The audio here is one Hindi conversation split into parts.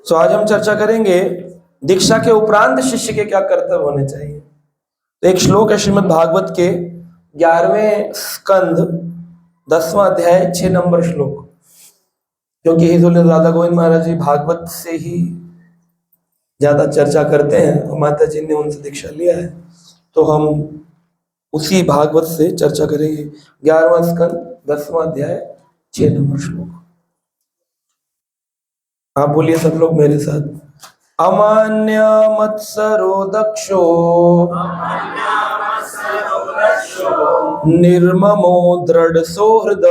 तो आज हम चर्चा करेंगे दीक्षा के उपरांत शिष्य के क्या कर्तव्य होने चाहिए। तो एक श्लोक है श्रीमद् भागवत के 11वें स्कंध 10वां अध्याय 6 नंबर श्लोक। क्योंकि हिजोल राधा गोविंद महाराज जी भागवत से ही ज्यादा चर्चा करते हैं और माता जी ने उनसे दीक्षा लिया है, तो हम उसी भागवत से चर्चा करेंगे। 11वां स्कंद 10वां अध्याय 6 नंबर श्लोक। आप बोलिए सब लोग मेरे साथ। अमान्य मत्सरो दक्षो निर्ममो दृढ़ सौहृद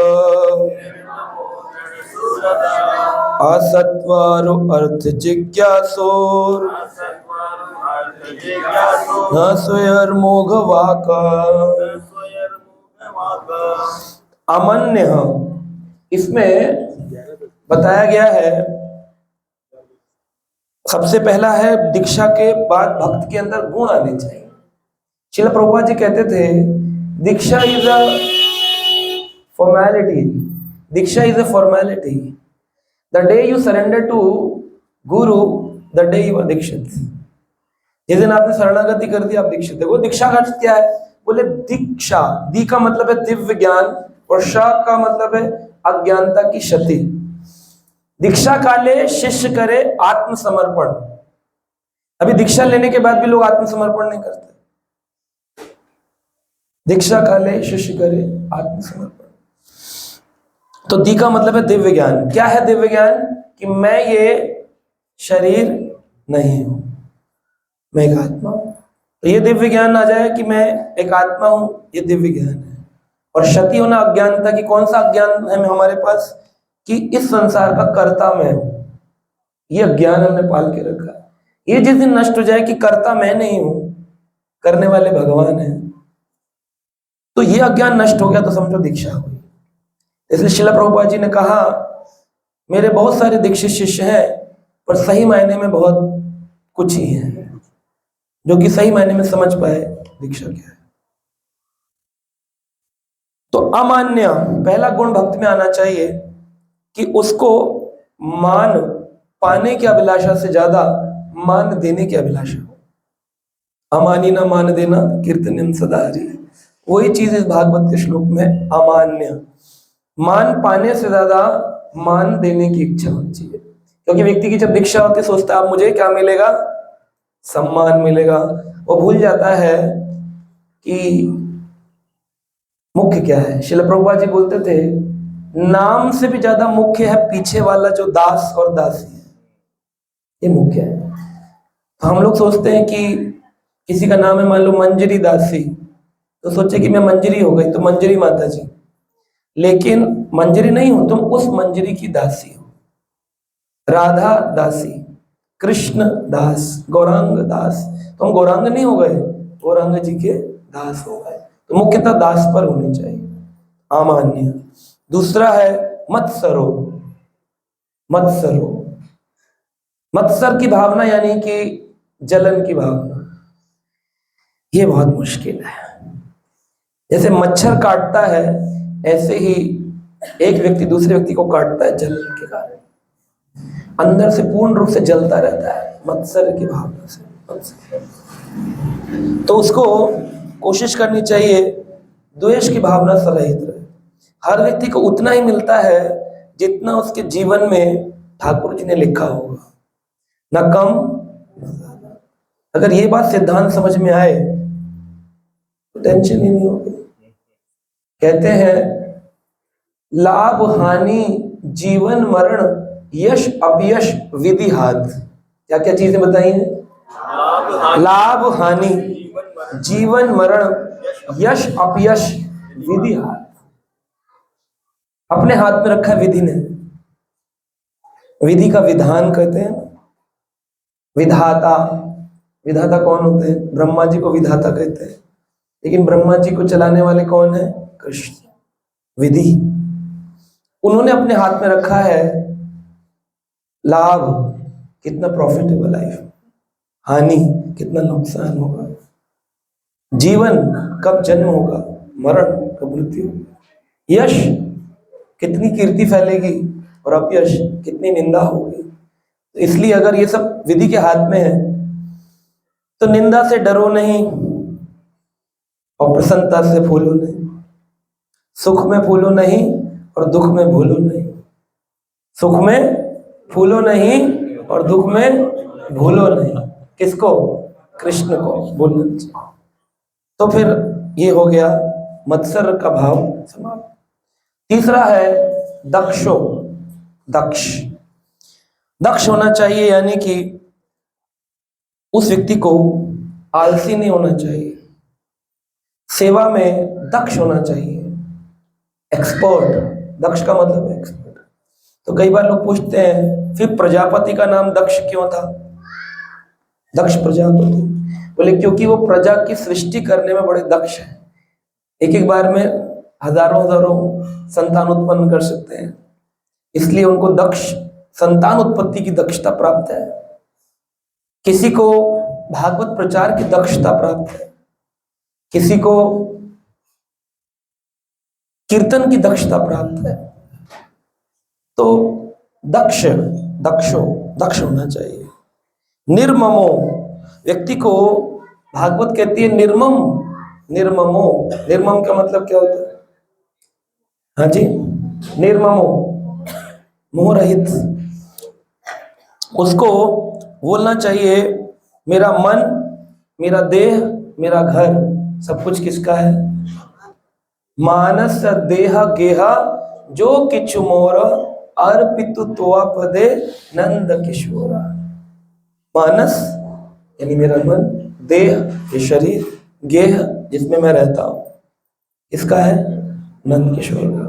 असत्वारो अर्थ जिज्ञासोर न स्वयर्मोघ वाक। अमान्य इसमें बताया गया है, सबसे पहला है दीक्षा के बाद भक्त के अंदर गुण आने चाहिए। श्रील प्रभुपाद जी कहते थे diksha is a formality, diksha is a formality. The day you surrender to guru the day you are dikshit. जिस दिन आपने शरणागति कर दी आप दीक्षित है। वो दीक्षा का अर्थ क्या है? बोले दीक्षा, दी का मतलब है दिव्य ज्ञान और शा का मतलब है अज्ञानता की क्षति। दीक्षा काले शिष्य करे आत्मसमर्पण। अभी दीक्षा लेने के बाद भी लोग आत्मसमर्पण नहीं करते। दीक्षा काले शिष्य करे आत्मसमर्पण। तो दी का मतलब है दिव्य ज्ञान। क्या है दिव्य ज्ञान? कि मैं ये शरीर नहीं हूं, मैं एक आत्मा हूं। तो ये दिव्य ज्ञान आ जाए कि मैं एक आत्मा हूं, ये दिव्य ज्ञान है। और क्षति होना अज्ञानता की। कौन सा अज्ञान है हमारे पास? कि इस संसार का कर्ता मैं हूं। ये अज्ञान हमने पाल के रखा है। ये जिस दिन नष्ट हो जाए कि कर्ता मैं नहीं हूं, करने वाले भगवान हैं, तो ये अज्ञान नष्ट हो गया तो समझो दीक्षा हुई। इसलिए श्रील प्रभुपाद जी ने कहा मेरे बहुत सारे दीक्षित शिष्य हैं, पर सही मायने में बहुत कुछ ही हैं जो कि सही मायने में समझ पाए दीक्षा क्या है। तो अमान्य पहला गुण भक्त में आना चाहिए कि उसको मान पाने की अभिलाषा से ज्यादा मान देने की अभिलाषा हो। अमानी ना मान देना कीर्तनम सदा हरि। वही चीज इस भागवत के श्लोक में अमान्य, मान पाने से ज्यादा मान देने की इच्छा होनी चाहिए। क्योंकि व्यक्ति की जब दीक्षा होती है सोचता है अब मुझे क्या मिलेगा? सम्मान मिलेगा। वो भूल जाता है कि मुख्य क्या है। श्रील प्रभुपाद जी बोलते थे नाम से भी ज्यादा मुख्य है पीछे वाला जो दास और दासी है, ये मुख्य है। तो हम लोग सोचते हैं कि किसी का नाम है मान लो मंजरी दासी, तो सोचे कि मैं मंजरी हो गई तो मंजरी माता जी। लेकिन मंजरी नहीं हो, तुम उस मंजरी की दासी हो। राधा दासी, कृष्ण दास, गौरांग दास। तो हम गौरांग नहीं हो गए, गौरांग जी के दास हो गए। तो मुख्यतः दास पर होनी चाहिए अमान्य। दूसरा है मत्सरो। मत्सरो, मत्सर की भावना यानी कि जलन की भावना, ये बहुत मुश्किल है। जैसे मच्छर काटता है ऐसे ही एक व्यक्ति दूसरे व्यक्ति को काटता है जलन के कारण, अंदर से पूर्ण रूप से जलता रहता है मत्सर की भावना से। तो उसको कोशिश करनी चाहिए द्वेष की भावना से रहित रहे। हर व्यक्ति को उतना ही मिलता है जितना उसके जीवन में ठाकुर जी ने लिखा होगा, न कम न ज्यादा। अगर ये बात सिद्धांत समझ में आए तो टेंशन ही नहीं होगी। कहते हैं लाभ हानि जीवन मरण यश अपयश विधि हाथ। क्या क्या चीजें बताई हैं? लाभ हानि जीवन मरण यश अपयश विधि हाथ। अपने हाथ में रखा है विधि ने। विधि का विधान कहते हैं। विधाता, विधाता कौन होते हैं? ब्रह्मा जी को विधाता कहते हैं। लेकिन ब्रह्मा जी को चलाने वाले कौन है? कृष्ण। विधि उन्होंने अपने हाथ में रखा है। लाभ कितना प्रॉफिटेबल लाइफ, हानि कितना नुकसान होगा, जीवन कब जन्म होगा, मरण कब मृत्यु होगा, यश कितनी कीर्ति फैलेगी और अपयश कितनी निंदा होगी। इसलिए अगर ये सब विधि के हाथ में है तो निंदा से डरो नहीं और प्रसन्नता से फूलो नहीं, सुख में फूलो नहीं और दुख में भूलो नहीं, सुख में फूलो नहीं और दुख में भूलो नहीं। किसको? कृष्ण को भूलना चाहिए। तो फिर ये हो गया मत्सर का भाव समाप्त। तीसरा है दक्षो, दक्ष। दक्ष होना चाहिए, यानी कि उस व्यक्ति को आलसी नहीं होना चाहिए, सेवा में दक्ष होना चाहिए, एक्सपर्ट। दक्ष का मतलब है एक्सपर्ट। तो कई बार लोग पूछते हैं फिर प्रजापति का नाम दक्ष क्यों था? दक्ष प्रजापति, बोले क्योंकि वो प्रजा की सृष्टि करने में बड़े दक्ष हैं। एक एक बार में हजारों हजारों संतान उत्पन्न कर सकते हैं, इसलिए उनको दक्ष, संतान उत्पत्ति की दक्षता प्राप्त है। किसी को भागवत प्रचार की दक्षता प्राप्त है, किसी को कीर्तन की दक्षता प्राप्त है। तो दक्ष, दक्ष होना चाहिए। निर्ममो, व्यक्ति को भागवत कहती है निर्मम, निर्ममो। निर्मम का मतलब क्या होता है? हाँ जी, निर्ममो, मोह रहित। उसको बोलना चाहिए मेरा मन, मेरा देह, मेरा घर सब कुछ किसका है? मानस देह गेहा जो किछु मोर अर्पितु तोआ पदे नंद किशोरा। मानस यानी मेरा मन, देह ये शरीर, गेह जिसमें मैं रहता हूं, इसका है नंद किशोर का।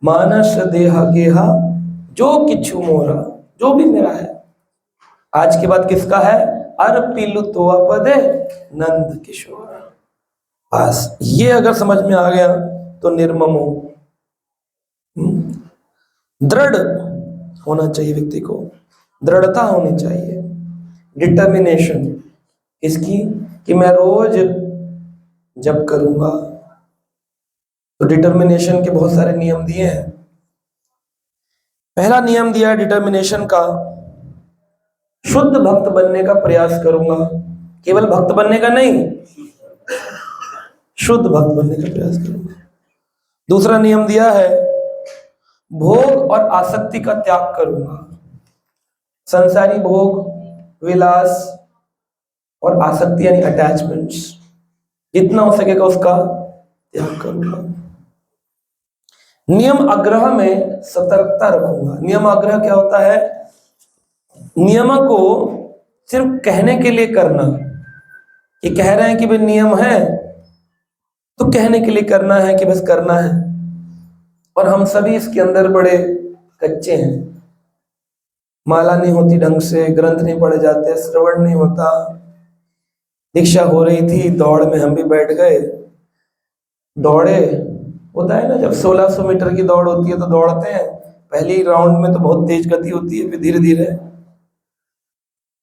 मानस देह गेहा जो किछु मोरा, जो भी मेरा है आज के बाद किसका है? अर्पिलु तोआ पदे नंद किशोर। बस ये अगर समझ में आ गया तो निर्ममो। दृढ़ होना चाहिए व्यक्ति को, दृढ़ता होनी चाहिए, डिटर्मिनेशन इसकी कि मैं रोज जप करूंगा। तो डिटर्मिनेशन के बहुत सारे नियम दिए हैं। पहला नियम दिया है डिटर्मिनेशन का, शुद्ध भक्त बनने का प्रयास करूंगा। केवल भक्त बनने का नहीं, शुद्ध भक्त बनने का प्रयास करूंगा। दूसरा नियम दिया है भोग और आसक्ति का त्याग करूंगा। संसारी भोग, विलास और आसक्ति यानी अटैचमेंट्स, जितना हो सकेगा उसका त्याग करूंगा। नियम आग्रह में सतर्कता रखूंगा। नियम आग्रह क्या होता है? नियम को सिर्फ कहने के लिए करना, कि कह रहे हैं कि भाई नियम है तो कहने के लिए करना है कि बस करना है। और हम सभी इसके अंदर बड़े कच्चे हैं। माला नहीं होती ढंग से, ग्रंथ नहीं पढ़े जाते, श्रवण नहीं होता। दीक्षा हो रही थी, दौड़ में हम भी बैठ गए, दौड़े। होता है ना, जब 1600 मीटर की दौड़ होती है तो दौड़ते हैं, पहली राउंड में तो बहुत तेज गति होती है, फिर धीरे धीरे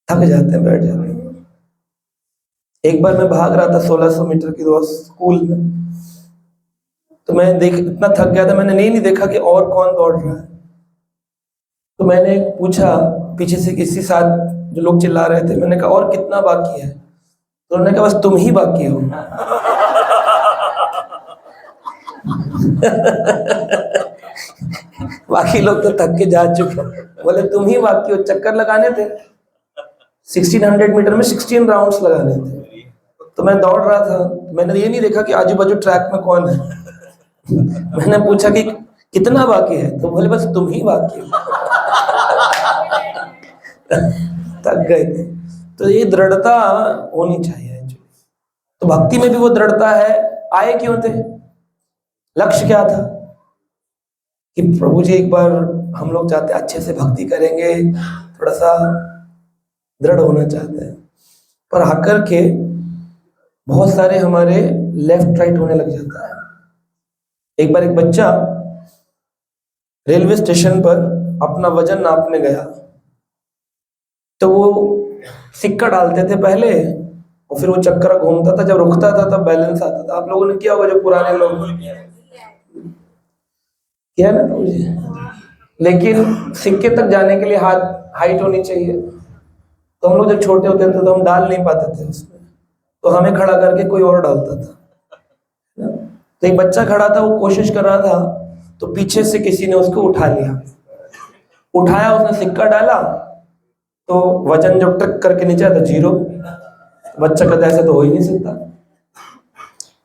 थक जाते हैं, बैठ जाते हैं। एक बार मैं भाग रहा था 1600 मीटर की दौड़ स्कूल में, तो मैं इतना थक गया था, मैंने नहीं देखा कि और कौन दौड़ रहा है। तो मैंने पूछा पीछे से किसी साथ जो लोग चिल्ला रहे थे, मैंने कहा और कितना बाकी है? तो उन्होंने कहा बस तुम ही बाकी हो। बाकी लोग तो थक के जा चुके। बोले तुम ही बाकी हो, चक्कर लगाने थे 1600 मीटर में 16 राउंड्स लगाने थे। तो मैं दौड़ रहा था, मैंने ये नहीं देखा कि आजू बाजू ट्रैक में कौन है। मैंने पूछा कि कितना बाकी है? तो बोले बस तुम ही बाकी हो। थक गए थे। तो ये दृढ़ता होनी चाहिए। तो भक्ति में भी वो दृढ़ता है। आए क्यों थे? लक्ष्य क्या था कि प्रभु जी एक बार हम लोग चाहते अच्छे से भक्ति करेंगे, थोड़ा सा दृढ़ होना चाहते हैं। पर आकर के बहुत सारे हमारे लेफ्ट राइट होने लग जाता है। एक बार एक बच्चा रेलवे स्टेशन पर अपना वजन नापने गया, तो वो सिक्का डालते थे पहले और फिर वो चक्कर घूमता था, जब रुकता था तब बैलेंस आता था। आप लोगों ने किया होगा, जो पुराने लोग किया ना, मुझे लेकिन सिक्के तक जाने के लिए हाइट होनी चाहिए। तो हम लोग जब छोटे होते थे तो हम डाल नहीं पाते थे उसमें, तो हमें खड़ा करके कोई और डालता था। तो एक बच्चा खड़ा था, वो कोशिश कर रहा था, तो पीछे से किसी ने उसको उठा लिया, उठाया, उसने सिक्का डाला, तो वजन जब ट्रिक करके नीचे आया तो 0। बच्चा कहता ऐसे तो हो ही नहीं सकता।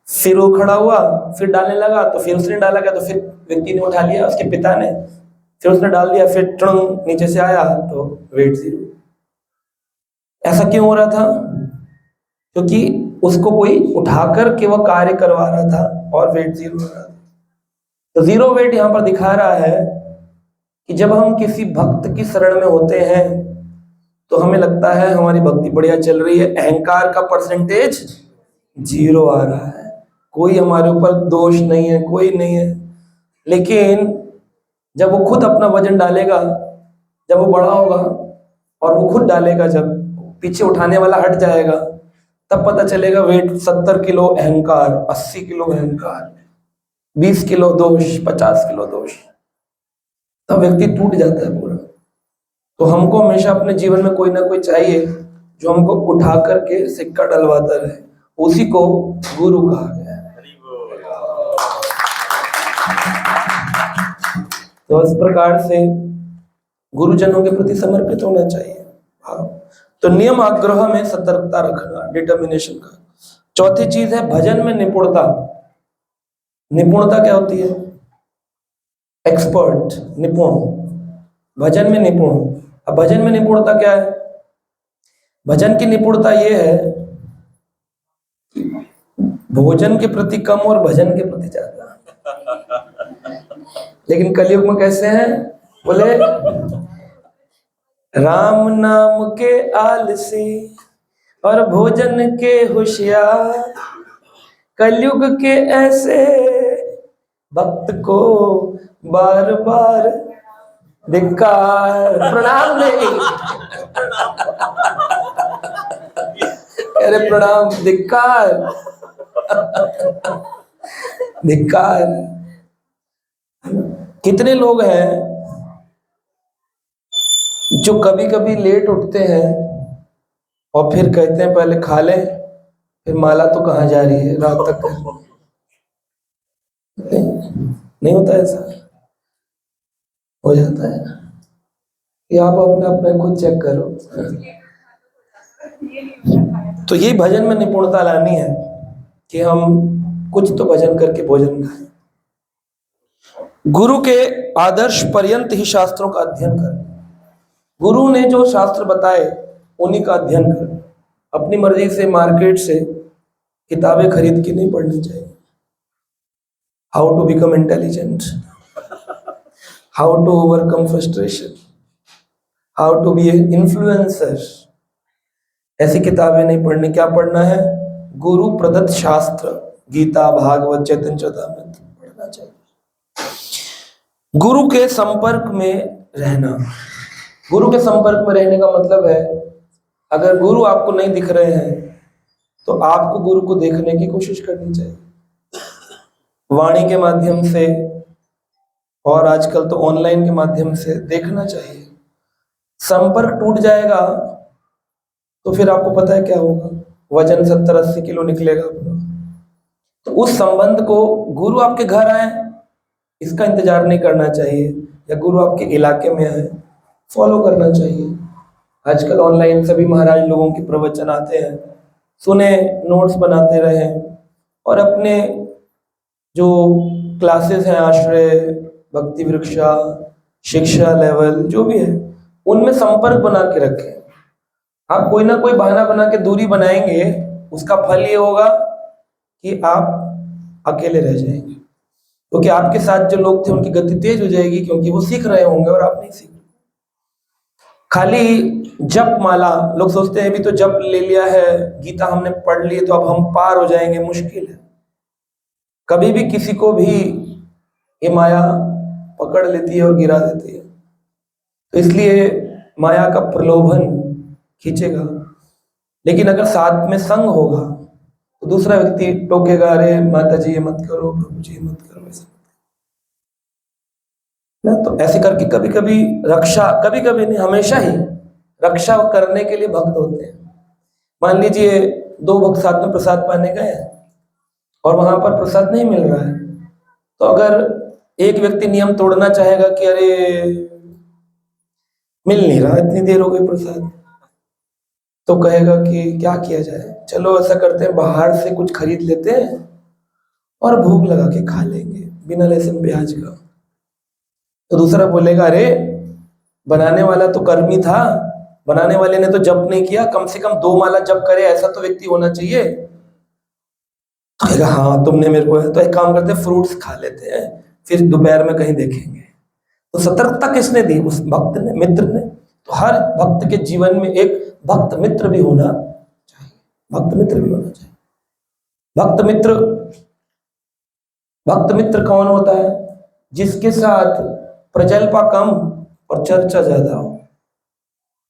फिर वो खड़ा हुआ, फिर डालने लगा, तो फिर उसने डाला गया, तो फिर व्यक्ति ने उठा लिया, उसके पिता ने, फिर उसने डाल दिया, फिर ट्रंक नीचे से आया तो वेट 0। ऐसा क्यों हो रहा था? क्योंकि उसको कोई उठाकर के वो कार्य करवा रहा था और वेट 0 हो रहा था। तो 0 वेट यहां पर दिखा रहा है कि जब हम किसी भक्त की शरण में होते हैं तो हमें लगता है हमारी भक्ति बढ़िया चल रही है, अहंकार का परसेंटेज 0 आ रहा है, कोई हमारे ऊपर दोष नहीं है, कोई नहीं है। लेकिन जब वो खुद अपना वजन डालेगा, जब वो बड़ा होगा और वो खुद डालेगा, जब पीछे उठाने वाला हट जाएगा, तब पता चलेगा वेट 70 किलो अहंकार, 80 किलो अहंकार, 20 किलो दोष, 50 किलो दोष, तब व्यक्ति टूट जाता है पूरा। तो हमको हमेशा अपने जीवन में कोई ना कोई चाहिए जो हमको उठा करके सिक्का डलवाता रहे, उसी को गुरु कहा गया है। तो इस प्रकार से गुरुजनों के प्रति समर्पित होना चाहिए। हाँ, तो नियम आग्रह में सतर्कता रखना, डिटर्मिनेशन का। चौथी चीज है भजन में निपुणता। निपुणता क्या होती है? एक्सपर्ट, निपुण, भजन में निपुण। अब भजन में निपुणता क्या है? भजन की निपुणता यह है कि भोजन के प्रति कम और भजन के प्रति ज्यादा। लेकिन कलयुग में कैसे हैं? बोले राम नाम के आलसी और भोजन के होशियार, कलयुग के ऐसे भक्त को बार बार धिक्कार। प्रणाम नहीं, अरे प्रणाम, धिक्कार, धिक्कार। कितने लोग हैं जो कभी कभी लेट उठते हैं और फिर कहते हैं पहले खा ले, फिर माला तो कहाँ जा रही है, रात तक कर। नहीं होता ऐसा? हो जाता है। ये आप अपने अपने खुद चेक करो। तो ये भजन में निपुणता लानी है कि हम कुछ तो भजन करके भोजन खाएं। गुरु के आदर्श पर्यंत ही शास्त्रों का अध्ययन करें। गुरु ने जो शास्त्र बताए उन्हीं का अध्ययन करें। अपनी मर्जी से मार्केट से किताबें खरीद के नहीं पढ़नी चाहिए। How to become intelligent, how to overcome frustration, how to be an influencer, ऐसी किताबें नहीं पढ़नी। क्या पढ़ना है? गुरु प्रदत्त शास्त्र, गीता, भागवत, चैतन्य चरितामृत पढ़ना चाहिए। गुरु के संपर्क में रहना। गुरु के संपर्क में रहने का मतलब है अगर गुरु आपको नहीं दिख रहे हैं तो आपको गुरु को देखने की कोशिश करनी चाहिए, वाणी के माध्यम से और आजकल तो ऑनलाइन के माध्यम से देखना चाहिए। संपर्क टूट जाएगा तो फिर आपको पता है क्या होगा, वजन 70-80 किलो निकलेगा अपना। तो उस संबंध को गुरु आपके घर आए इसका इंतजार नहीं करना चाहिए, या गुरु आपके इलाके में आए फॉलो करना चाहिए। आजकल ऑनलाइन सभी महाराज लोगों के प्रवचन आते हैं, सुने, नोट्स बनाते रहे, और अपने जो क्लासेस हैं, आश्रय, भक्ति वृक्षा, शिक्षा लेवल जो भी है, उनमें संपर्क बना के रखें। आप कोई ना कोई बहाना बना के दूरी बनाएंगे, उसका फल ये होगा कि आप अकेले रह जाएंगे, क्योंकि आपके साथ जो लोग थे उनकी गति तेज हो जाएगी, क्योंकि वो सीख रहे होंगे और आप नहीं सीख रहे। खाली जप माला, लोग सोचते हैं अभी तो जप ले लिया है, गीता हमने पढ़ ली तो अब हम पार हो जाएंगे, मुश्किल है। कभी भी किसी को भी ये माया पकड़ लेती है और गिरा देती है। तो इसलिए माया का प्रलोभन खींचेगा, लेकिन अगर साथ में संग होगा तो दूसरा व्यक्ति टोकेगा, अरे माता जी ये मत करो, प्रभु जी ये मत करो, ऐसा। ना। तो ऐसे करके कभी कभी रक्षा, कभी कभी नहीं, हमेशा ही रक्षा करने के लिए भक्त होते हैं। मान लीजिए दो भक्त साथ में प्रसाद पाने गए हैं और वहां पर प्रसाद नहीं मिल रहा है, तो अगर एक व्यक्ति नियम तोड़ना चाहेगा कि अरे मिल नहीं रहा, इतनी देर हो गई प्रसाद, तो कहेगा कि क्या किया जाए, चलो ऐसा करते हैं बाहर से कुछ खरीद लेते हैं और भूख लगा के खा लेंगे बिना लहसुन प्याज का। तो दूसरा बोलेगा अरे बनाने वाला तो कर्मी था, बनाने वाले ने तो जप नहीं किया, कम से कम 2 माला जप करे ऐसा तो व्यक्ति होना चाहिए। तो कहेगा हाँ तुमने मेरे को, तो एक काम करते हैं फ्रूट्स खा लेते हैं, फिर दोपहर में कहीं देखेंगे। तो सतर्कता किसने दी? उस भक्त ने, मित्र ने। तो हर भक्त के जीवन में एक भक्त मित्र भी होना चाहिए, भक्त मित्र भी होना चाहिए। भक्त मित्र, भक्त मित्र कौन होता है? जिसके साथ प्रजल्पा कम और चर्चा ज्यादा हो,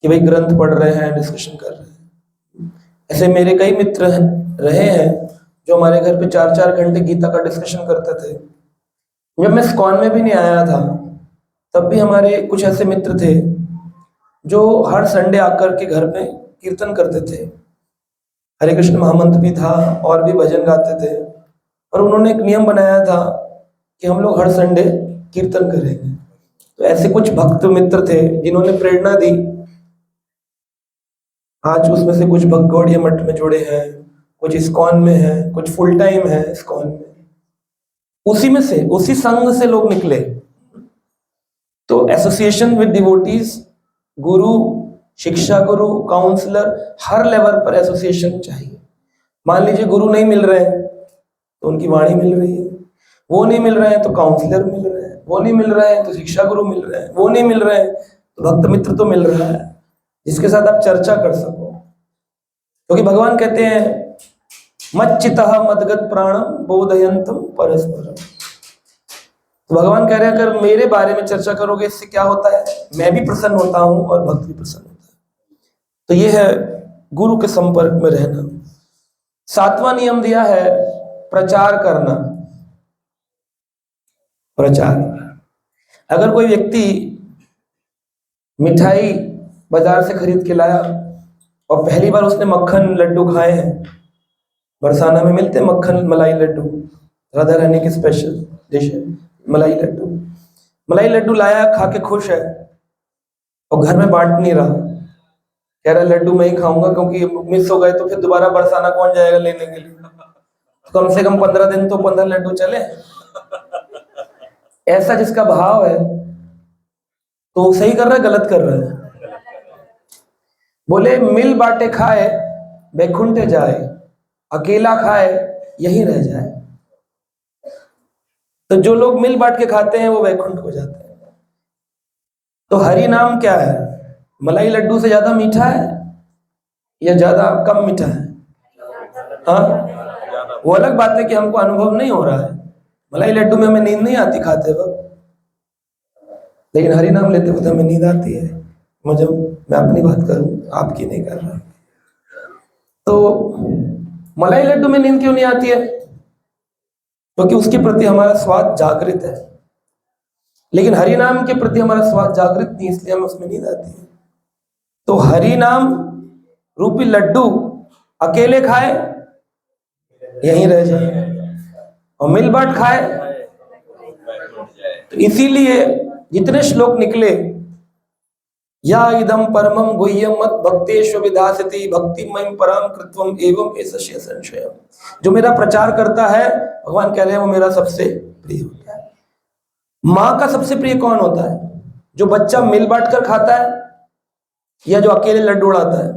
कि भाई ग्रंथ पढ़ रहे हैं, डिस्कशन कर रहे हैं। ऐसे मेरे कई मित्र रहे हैं जो हमारे घर पे 4-4 घंटे गीता का डिस्कशन करते थे। जब मैं इस्कॉन में भी नहीं आया था तब भी हमारे कुछ ऐसे मित्र थे जो हर संडे आकर के घर में कीर्तन करते थे। हरे कृष्ण महामंत्र भी था और भी भजन गाते थे, और उन्होंने एक नियम बनाया था कि हम लोग हर संडे कीर्तन करेंगे। तो ऐसे कुछ भक्त मित्र थे जिन्होंने प्रेरणा दी। आज उसमें से कुछ भक्त गौड़िया मठ में जुड़े हैं, कुछ इस्कॉन में हैं, कुछ फुल टाइम है इस्कॉन में। उसी में से, उसी संघ से लोग निकले। तो एसोसिएशन विद डिवोटीज, गुरु, शिक्षा गुरु, काउंसलर, हर लेवल पर एसोसिएशन चाहिए। मान लीजिए गुरु नहीं मिल रहे हैं तो उनकी वाणी मिल रही है, वो नहीं मिल रहे हैं तो काउंसलर मिल रहे हैं, वो नहीं मिल रहे हैं तो शिक्षा गुरु मिल रहे हैं, वो नहीं मिल रहे हैं तो भक्त मित्र तो मिल रहा है जिसके साथ आप चर्चा कर सको। क्योंकि भगवान कहते हैं मच्चितः मदगत प्राणम बोधयंतम परस्परम। तो भगवान कह रहे हैं अगर मेरे बारे में चर्चा करोगे इससे क्या होता है, मैं भी प्रसन्न होता हूं और भक्त भी प्रसन्न होता है। तो ये है गुरु के संपर्क में रहना। 7वां नियम दिया है प्रचार करना। प्रचार, अगर कोई व्यक्ति मिठाई बाजार से खरीद के लाया और पहली बार उसने मक्खन लड्डू खाए हैं, बरसाना में मिलते हैं मक्खन मलाई लड्डू, राधा रानी की स्पेशल डिश है मलाई लड्डू। मलाई लड्डू लाया, खा के खुश है और घर में बांट नहीं रहा, कह रहा लड्डू मैं ही खाऊंगा क्योंकि मिस हो गए तो फिर दोबारा बरसाना कौन जाएगा लेने के लिए, तो कम से कम 15 दिन तो 15 लड्डू चले। ऐसा जिसका भाव है तो वो सही कर रहा है गलत कर रहा है? बोले मिल बांटे खाए बैकुंठे जाए, अकेला खाए यही रह जाए। तो जो लोग मिल बांट के खाते हैं वो वैकुंठ को जाते हैं। तो हरि नाम क्या है? मलाई लड्डू से ज्यादा मीठा है या ज्यादा कम मीठा है? हाँ, वो अलग बात है कि हमको अनुभव नहीं हो रहा है, मलाई लड्डू में हमें नींद नहीं आती खाते वक्त, लेकिन हरि नाम लेते वक्त हमें नींद आती है। मुझे, मैं अपनी बात करूं, आपकी नहीं कर रहा। तो मलाई लड्डू में नींद क्यों नहीं आती है? क्योंकि उसके प्रति हमारा स्वाद जागृत है, लेकिन हरि नाम के प्रति हमारा स्वाद जागृत नहीं, इसलिए हमें उसमें नींद आती है। तो हरि नाम रूपी लड्डू अकेले खाए यहीं रह जाए और मिल बांट खाए। तो इसीलिए जितने श्लोक निकले, या इदम परमम गुह्यम मत भक्तेषु विधास्यति भक्तिमयं परम कृत्वम एवं एषस्य संशयम्। जो मेरा प्रचार करता है, भगवान कह रहे हैं वो मेरा सबसे प्रिय होता है। माँ का सबसे प्रिय कौन होता है? जो बच्चा मिल बांट कर खाता है या जो अकेले लड्डू उड़ाता है?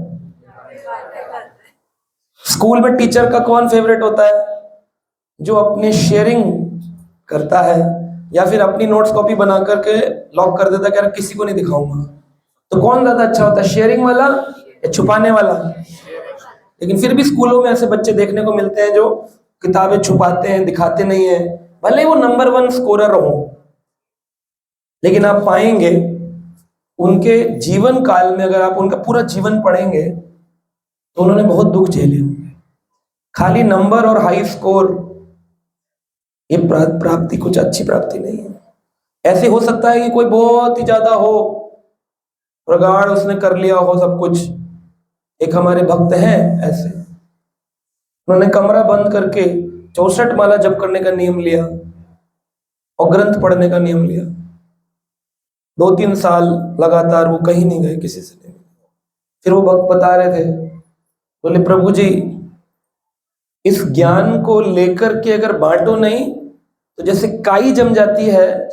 स्कूल में टीचर का कौन फेवरेट होता है? जो अपने शेयरिंग करता है या फिर अपनी नोट्स कॉपी बना करके लॉक कर देता है कि किसी को नहीं दिखाऊंगा। तो कौन ज्यादा अच्छा होता है, शेयरिंग वाला या छुपाने वाला? लेकिन फिर भी स्कूलों में ऐसे बच्चे देखने को मिलते हैं जो किताबें छुपाते हैं, दिखाते नहीं है, भले वो नंबर 1 स्कोरर हो, लेकिन आप पाएंगे उनके जीवन काल में, अगर आप उनका पूरा जीवन पढ़ेंगे तो उन्होंने बहुत दुख झेले होंगे। खाली नंबर और हाई स्कोर ये प्राप्ति कुछ अच्छी प्राप्ति नहीं है। ऐसे हो सकता है कि कोई बहुत ही ज्यादा हो, प्रगाढ़ उसने कर लिया हो सब कुछ। एक हमारे भक्त हैं ऐसे, उन्होंने कमरा बंद करके 64 माला जप करने का नियम लिया और ग्रंथ पढ़ने का नियम लिया। 2-3 साल लगातार वो कहीं नहीं गए, किसी से नहीं। फिर वो भक्त बता रहे थे, बोले प्रभु जी, इस ज्ञान को लेकर के अगर बांटो नहीं तो जैसे काई जम जाती है,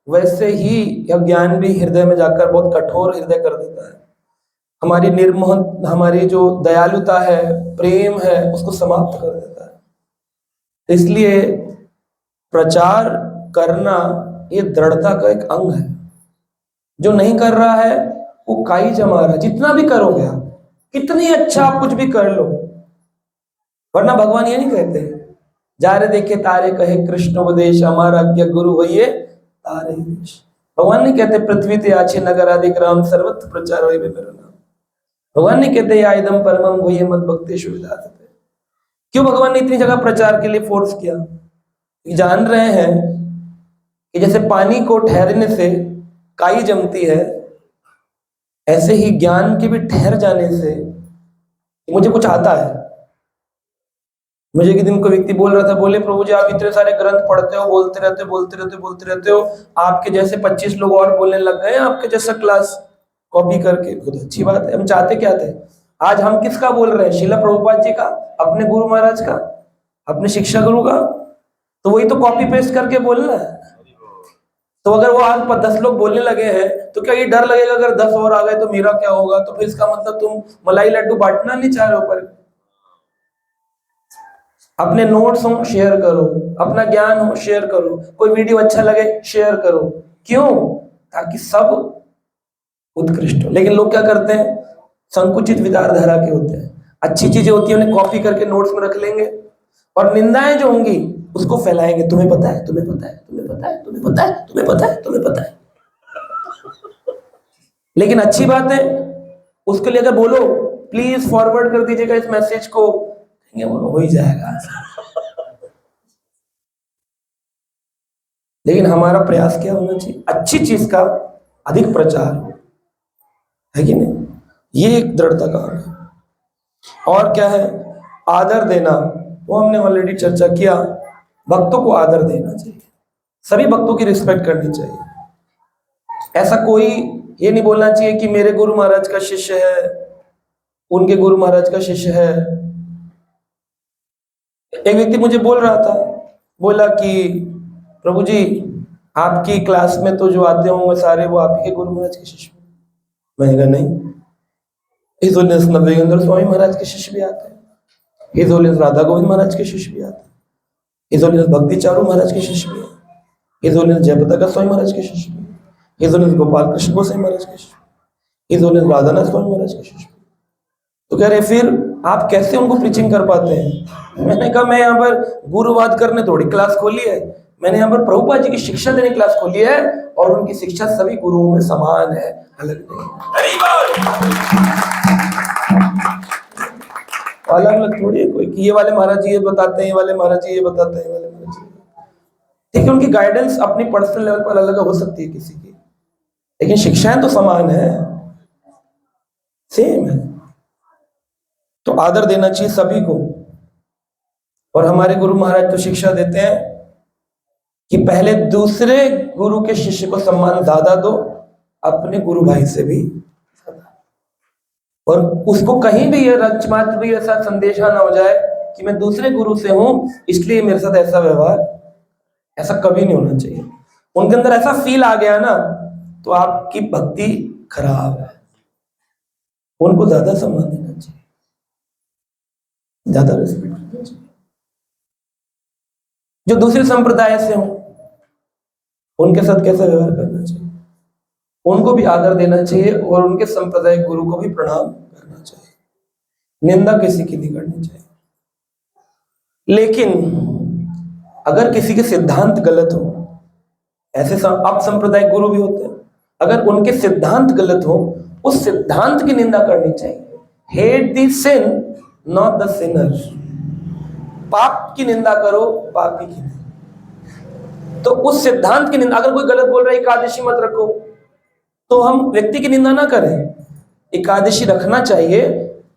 वैसे ही यह ज्ञान भी हृदय में जाकर बहुत कठोर हृदय कर देता है। हमारी निर्मोह, हमारी जो दयालुता है, प्रेम है, उसको समाप्त कर देता है। इसलिए प्रचार करना ये दृढ़ता का एक अंग है। जो नहीं कर रहा है वो काई जमा रहा है। जितना भी करोगे आप, कितनी अच्छा आप कुछ भी कर लो, वरना भगवान ये नहीं कहते जा रे देखे तारे कहे कृष्ण उपदेश, हमारा अज्ञ गुरु वही तारे देश। भगवान नहीं कहते पृथ्वी ते आछे नगर आदि ग्राम सर्वत्र प्रचार होए मेरा नाम। भगवान नहीं कहते या इदम परमम गुह्य मद भक्तेषु विधाते। क्यों भगवान ने इतनी जगह प्रचार के लिए फोर्स किया? जान रहे हैं कि जैसे पानी को ठहरने से काई जमती है, ऐसे ही ज्ञान के भी ठहर जाने से मुझे कुछ आता है। मुझे एक दिन कोई व्यक्ति बोल रहा था, बोले प्रभु जी आप इतने सारे ग्रंथ पढ़ते हो, बोलते रहते हो, बोलते रहते हो, बोलते रहते हो, आपके जैसे 25 लोग और बोलने लग गए आपके जैसा क्लास कॉपी करके। बहुत अच्छी बात है, हम चाहते क्या थे? आज हम किसका बोल रहे हैं? शीला प्रभुपाद जी का, अपने गुरु महाराज का, अपने शिक्षा गुरु का। तो वही तो कॉपी पेस्ट करके बोलना है। तो अगर वो आज 10 लोग बोलने लगे हैं तो क्या ये डर लगेगा अगर 10 और आ गए तो मेरा क्या होगा? तो फिर इसका मतलब तुम मलाई लड्डू बांटना नहीं चाह रहे हो। पर अपने नोट्स हो शेयर करो, अपना ज्ञान हो शेयर करो, कोई वीडियो अच्छा लगे शेयर करो। क्यों? ताकि सब उत्कृष्ट हो। लेकिन लोग क्या करते हैं? संकुचित विचारधारा के होते हैं। अच्छी चीजें होती है उन्हें कॉपी करके नोट्स में रख लेंगे, और निंदाएं जो होंगी उसको फैलाएंगे। तुम्हें पता है, तुम्हें पता है, तुम्हें पता है, तुम्हें पता है, तुम्हें पता है, तुम्हें पता है। लेकिन अच्छी बात है उसके लिए अगर बोलो प्लीज फॉरवर्ड कर दीजिएगा इस मैसेज को, हो ही जाएगा। लेकिन हमारा प्रयास क्या होना चाहिए? अच्छी चीज का अधिक प्रचार, है कि नहीं? ये एक दृढ़ता का अंग है। और क्या है? आदर देना, वो हमने ऑलरेडी चर्चा किया। भक्तों को आदर देना चाहिए, सभी भक्तों की रिस्पेक्ट करनी चाहिए। ऐसा कोई ये नहीं बोलना चाहिए कि मेरे गुरु महाराज का शिष्य है, उनके गुरु महाराज का शिष्य है। एक व्यक्ति मुझे बोल रहा था, बोला कि प्रभु जी आपकी क्लास में तो जो आते होंगे सारे वो आप ही के गुरु महाराज के शिष्य। मैंने कहा नहीं, हिज होलीनेस नवयोगेंद्र स्वामी महाराज के शिष्य भी आते हैं, हिज होलीनेस राधा गोविंद महाराज के शिष्य भी आते हैं, हिज होलीनेस भक्ति चारू महाराज के शिष्य भी, हिज होलीनेस जयपताका स्वामी महाराज के शिष्य भी, हिज होलीनेस गोपाल कृष्ण गोसाई महाराज के शिष्य, हिज होलीनेस राधानाथ स्वामी महाराज के शिष्य। तो कह रहे फिर आप कैसे उनको प्रीचिंग कर पाते हैं? मैंने कहा मैं यहाँ पर गुरुवाद करने थोड़ी क्लास खोली है, मैंने यहाँ पर प्रभुपाद जी की शिक्षा देने क्लास खोली है, और उनकी शिक्षा सभी गुरुओं में समान है, अलग नहीं। अलग अलग थोड़ी है कोई कि ये वाले महाराज जी ये बताते हैं, ये वाले महाराज जी ये बताते हैं, ये वाले महाराज जी। ठीक है, उनकी गाइडेंस अपनी पर्सनल लेवल पर अलग हो सकती है किसी की, लेकिन शिक्षाएं तो समान है, सेम है। तो आदर देना चाहिए सभी को। और हमारे गुरु महाराज तो शिक्षा देते हैं कि पहले दूसरे गुरु के शिष्य को सम्मान ज्यादा दो, अपने गुरु भाई से भी। और उसको कहीं भी ये रचमात्र भी ऐसा संदेशा ना हो जाए कि मैं दूसरे गुरु से हूं इसलिए मेरे साथ ऐसा व्यवहार, ऐसा कभी नहीं होना चाहिए। उनके अंदर ऐसा फील आ गया ना तो आपकी भक्ति खराब है। उनको ज्यादा सम्मान देना चाहिए, ज्यादा रिस्पेक्ट करना चाहिए। जो दूसरे संप्रदाय से हो उनके साथ कैसा व्यवहार करना चाहिए, उनको भी आदर देना चाहिए, और उनके संप्रदाय गुरु को भी प्रणाम करना चाहिए। निंदा किसी की नहीं करनी चाहिए। लेकिन अगर किसी के सिद्धांत गलत हो, ऐसे अपसंप्रदायिक गुरु भी होते हैं, अगर उनके सिद्धांत गलत हो उस सिद्धांत की निंदा करनी चाहिए। Hate the sin not the sinner. पाप की निंदा करो, पापी की नहीं। तो उस सिद्धांत की निंदा, अगर कोई गलत बोल रहा है एकादशी मत रखो, तो हम व्यक्ति की निंदा ना करें, एकादशी रखना चाहिए,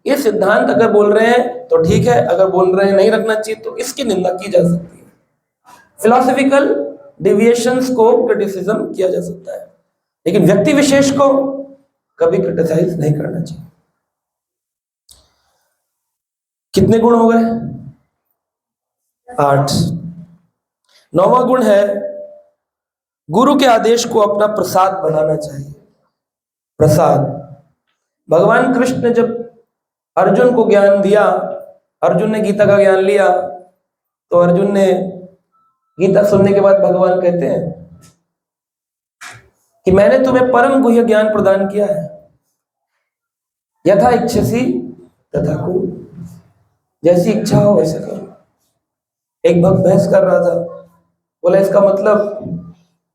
ये सिद्धांत अगर बोल रहे हैं तो ठीक है, अगर बोल रहे हैं नहीं रखना चाहिए तो इसकी निंदा की जा सकती है। फिलोसफिकल डिविएशंस को क्रिटिसिज्म किया जा सकता है, लेकिन व्यक्ति विशेष को कभी क्रिटिसाइज नहीं करना चाहिए। कितने गुण हो गए? 8। 9वां गुण है गुरु के आदेश को अपना प्रसाद बनाना चाहिए। प्रसाद, भगवान कृष्ण ने जब अर्जुन को ज्ञान दिया, अर्जुन ने गीता का ज्ञान लिया, तो अर्जुन ने गीता सुनने के बाद भगवान कहते हैं कि मैंने तुम्हें परम गुह्य ज्ञान प्रदान किया है, यथा इच्छसी तथा कुरु, जैसी इच्छा हो वैसे करो। एक भक्त बहस कर रहा था, बोला इसका मतलब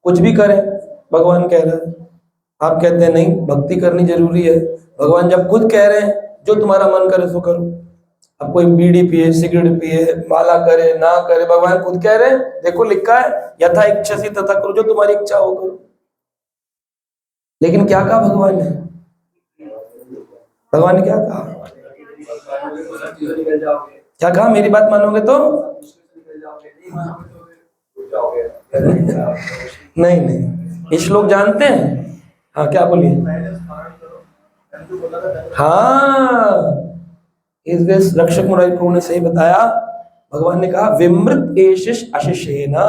कुछ भी करें, भगवान कह रहा है, आप कहते हैं नहीं भक्ति करनी जरूरी है, भगवान जब खुद कह रहे हैं जो तुम्हारा मन करे सो करो। अब कोई बीड़ी पिए, सिगरेट पिए, माला करे ना करे, भगवान खुद कह रहे हैं, देखो लिखा है यथा इच्छसी तथा कुरु, जो तुम्हारी इच्छा हो करो। लेकिन क्या कहा भगवान ने? भगवान ने क्या कहा? क्या कहा? मेरी बात मानोगे तो नहीं नहीं, ये श्लोक जानते हैं? हाँ क्या बोलिए? हाँ, इस रक्षक मुरारी प्रभु ने सही बताया। भगवान ने कहा विमृत एशिष अशिषेना,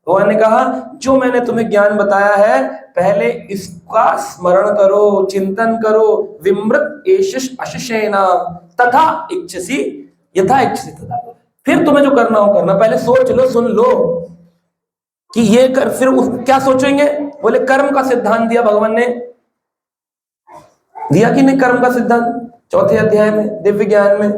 भगवान ने कहा जो मैंने तुम्हें ज्ञान बताया है पहले इसका स्मरण करो, चिंतन करो। विमृत एशिष अशिषेना तथा इच्छसी यथा इच्छसी तथा, फिर तुम्हें जो करना हो करना, पहले सोच लो, सुन लो कि ये कर, फिर क्या सोचेंगे? बोले कर्म का सिद्धांत दिया भगवान ने, दिया कि नहीं कर्म का सिद्धांत? 4थे अध्याय में दिव्य ज्ञान में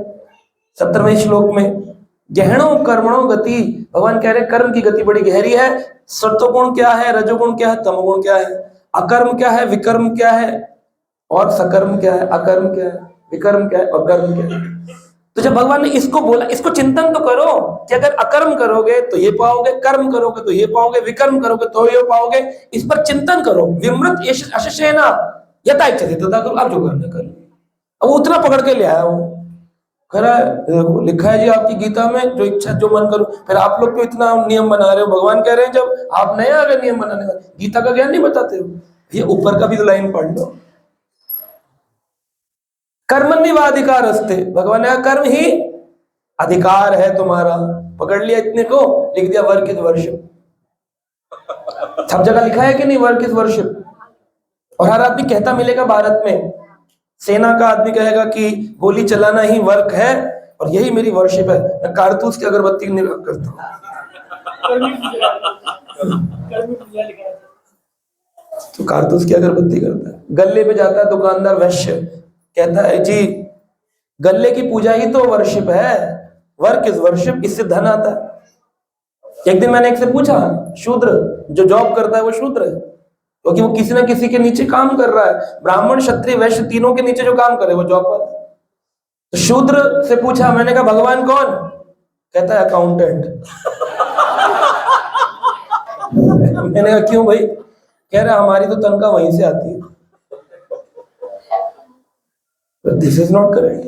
17वें श्लोक में, गहणो कर्मणो गति, भगवान कह रहे कर्म की गति बड़ी गहरी है। सत्वगुण क्या है, रजोगुण क्या है, तमोगुण क्या है, अकर्म क्या है, विकर्म क्या है, और सकर्म क्या है, अकर्म क्या है, विकर्म क्या है, और कर्म क्या है। तो जब भगवान ने इसको बोला, इसको चिंतन तो करो कि अगर अकर्म करोगे तो ये पाओगे, कर्म करोगे तो ये पाओगे, विकर्म करोगे तो ये पाओगे, इस पर चिंतन करो। विमृत अशिषेना यथा इच्छति तथा कुरु, आप जो करना कर। अब वो उतना पकड़ के ले आया, वो कह रहा है लिखा है जी आपकी गीता में जो इच्छा जो मन करो। फिर आप लोग तो इतना नियम बना रहे हो, भगवान कह रहे हैं जब आप नए आ गए नियम बनाने वाले, गीता का ज्ञान नहीं बताते हो। ये ऊपर का भी तो लाइन पढ़ लो, कर्मण्येवाधिकार अस्ते, भगवान ने कहा कर्म ही अधिकार है तुम्हारा। पकड़ लिया इतने को, लिख दिया वर्क इज वर्शिप। सब जगह लिखा है कि नहीं वर्क इज वर्शिप? और हर आदमी कहता मिलेगा भारत में, सेना का आदमी कहेगा कि गोली चलाना ही वर्क है और यही मेरी वर्शिप है। मैं कारतूस की अगरबत्ती नहीं करता हूँ। तो कारतूस की अगरबत्ती करता है। गल्ले पे जाता है दुकानदार वैश्य, कहता है जी गल्ले की पूजा ही तो वर्शिप है, वर्क इज वर्शिप, इससे धन आता है। एक दिन मैंने एक से पूछा, शूद्र जो जॉब करता है वो शूद्र है क्योंकि वो किसी ना किसी के नीचे काम कर रहा है। ब्राह्मण क्षत्रिय वैश्य तीनों के नीचे जो काम करे वो जॉब पर। तो शूद्र से पूछा मैंने, कहा भगवान कौन? कहता है अकाउंटेंट। मैंने कहा क्यों भाई? कह रहा हमारी तो तनख्वाह वहीं से आती है। This is not correct.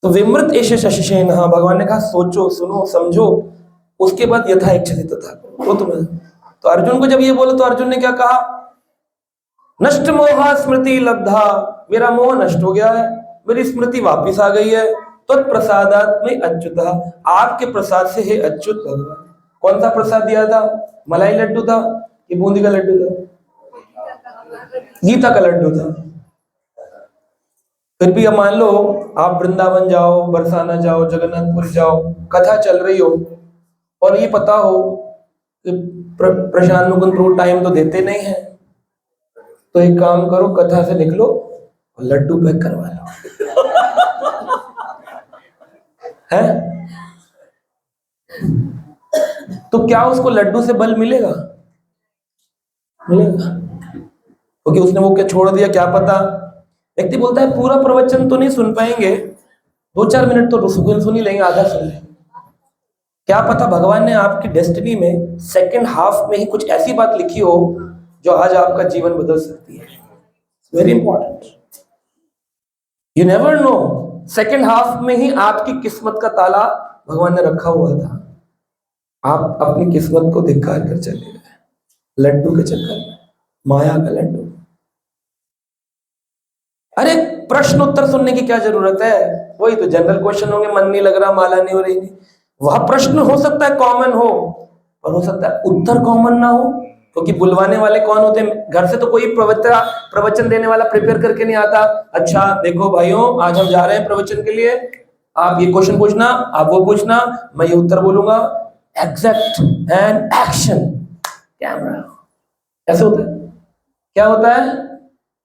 तो विमृत एशिष अशिषेन, हाँ भगवान ने कहा सोचो, सुनो, समझो, उसके बाद यथा इच्छति तथा वो तुम्हें। तो अर्जुन को जब ये बोला तो अर्जुन ने क्या कहा? नष्ट मोहा स्मृति लब्धा, मेरा मोह नष्ट हो गया है, मेरी स्मृति वापिस आ गई है। तो प्रसादात में अच्युता, आपके प्रसाद से हे अच्युत भगवान। कौन सा प्रसाद दिया था? मलाई लड्डू था कि बूंदी का लड्डू था? गीता का लड्डू था। फिर भी अब मान लो आप वृंदावन जाओ, बरसाना जाओ, जगन्नाथपुर जाओ, कथा चल रही हो और ये पता हो कि प्रशांत मुकुंद प्रभु टाइम तो देते नहीं है, तो एक काम करो कथा से निकलो और लड्डू पैक करवा लो। है? तो क्या उसको लड्डू से बल मिलेगा? मिलेगा? क्योंकि उसने वो क्या छोड़ दिया क्या पता। व्यक्ति बोलता है पूरा प्रवचन तो नहीं सुन पाएंगे, 2-4 मिनट तो सुन ही लेंगे, आधा सुन लेंगे। क्या पता भगवान ने आपकी डेस्टिनी में सेकंड हाफ में ही कुछ ऐसी बात लिखी हो जो आज आपका जीवन बदल सकती है। Very important, you never know, second half में ही आपकी किस्मत का ताला भगवान ने रखा हुआ था। आप अपनी किस्मत को धिक्कार कर चले गए लड्डू के चक्कर में, माया का लड्डू। अरे प्रश्न उत्तर सुनने की क्या जरूरत है, वही तो जनरल क्वेश्चन होंगे, मन नहीं लग रहा, माला नहीं हो रही, नहीं। वह प्रश्न हो सकता है कॉमन हो, पर हो सकता है उत्तर कॉमन ना हो, क्योंकि बुलवाने वाले कौन होते हैं? घर से तो कोई प्रवचन देने वाला प्रिपेयर करके नहीं आता। अच्छा देखो भाइयों, आज हम जा रहे हैं प्रवचन के लिए, आप ये क्वेश्चन पूछना, आप वो पूछना, मैं ये उत्तर बोलूंगा, एग्जैक्ट एंड एक्शन कैमरा। ऐसे होता है। क्या होता है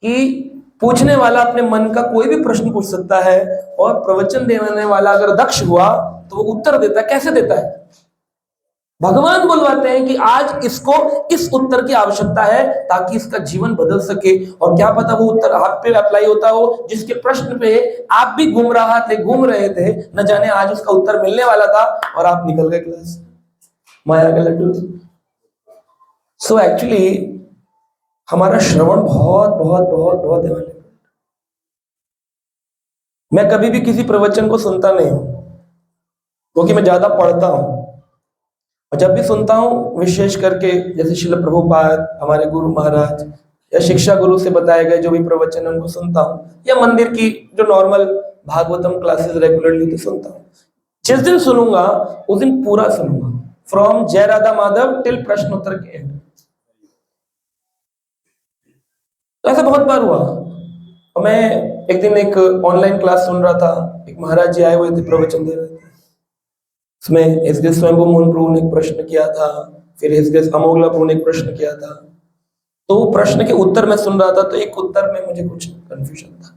कि पूछने वाला अपने मन का कोई भी प्रश्न पूछ सकता है, और प्रवचन देने वाला अगर दक्ष हुआ तो वो उत्तर देता है। कैसे देता है? भगवान बुलवाते हैं कि आज इसको इस उत्तर की आवश्यकता है ताकि इसका जीवन बदल सके। और क्या पता वो उत्तर आप पे अप्लाई होता हो, जिसके प्रश्न पे आप भी घूम रहे थे, न जाने आज उसका उत्तर मिलने वाला था और आप निकल गए क्लास, माया का लड्डू। सो एक्चुअली हमारा श्रवण बहुत बहुत बहुत बहुत ध्यान है। मैं कभी भी किसी प्रवचन को सुनता नहीं हूं, क्योंकि मैं ज्यादा पढ़ता हूं, और जब भी सुनता हूं विशेष करके जैसे श्रील प्रभुपाद, हमारे गुरु महाराज या शिक्षा गुरु से बताए गए जो भी प्रवचन है उनको सुनता हूं, या मंदिर की जो नॉर्मल भागवतम क्लासेस रेगुलरली तो सुनता हूं। जिस दिन सुनूंगा उस दिन पूरा सुनूंगा, फ्रॉम जय राधा माधव टिल प्रश्न उत्तर के एंड। तो ऐसा बहुत बार हुआ। और मैं एक दिन एक ऑनलाइन क्लास सुन रहा था, एक महाराज जी आए हुए थे, प्रवचन दे रहे थे। उसमें एसगे स्वयंभू मोहन प्रभु ने एक प्रश्न किया था, फिर एसगे अमोगला प्रभु ने एक प्रश्न किया था। तो प्रश्न के उत्तर में सुन रहा था, तो एक उत्तर में मुझे कुछ कंफ्यूजन था,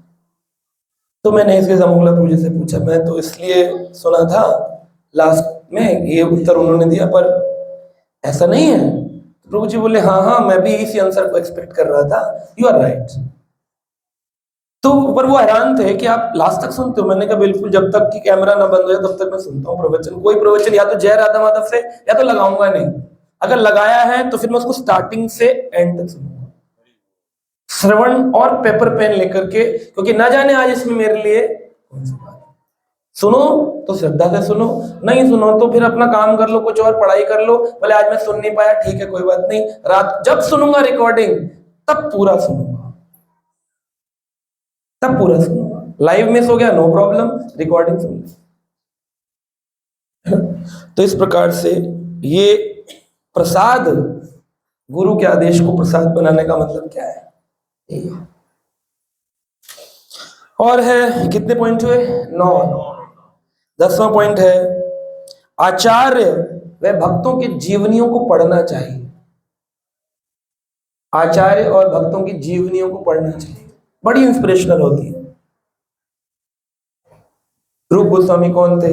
तो मैंने एसगे अमोगला प्रभु जी से पूछा। मैं तो इसलिए सुना था, लास्ट में ये उत्तर उन्होंने दिया, पर ऐसा नहीं है। प्रभु जी बोले हाँ हाँ, मैं भी इसी आंसर को एक्सपेक्ट कर रहा था, यू आर राइट। तो पर वो हैरान थे कि आप लास्ट तक सुनते हो। मैंने कहा बिल्कुल, जब तक कि कैमरा ना बंद हो जाए तब तक मैं सुनता हूँ प्रवचन। कोई प्रवचन या तो जय राधा माधव से या तो लगाऊंगा नहीं, अगर लगाया है तो फिर मैं उसको स्टार्टिंग से एंड तक सुनूंगा, श्रवण और पेपर पेन लेकर के, क्योंकि ना जाने आज इसमें मेरे लिए कौन सी बात। सुनो तो श्रद्धा से सुनो, नहीं सुनो तो फिर अपना काम कर लो, कुछ और पढ़ाई कर लो। बोले आज मैं सुन नहीं पाया, ठीक है कोई बात नहीं, रात जब सुनूंगा रिकॉर्डिंग तब पूरा सुनूंगा, तब पूरा सुनूंगा। लाइव मिस हो गया नो प्रॉब्लम, रिकॉर्डिंग सुन ली। तो इस प्रकार से ये प्रसाद, गुरु के आदेश को प्रसाद बनाने का मतलब क्या है? और है कितने पॉइंट हुए? 9। 10वां पॉइंट है आचार्य व भक्तों के जीवनियों को पढ़ना चाहिए। आचार्य और भक्तों की जीवनियों को पढ़ना चाहिए, बड़ी इंस्पिरेशनल होती है। रूप गोस्वामी कौन थे?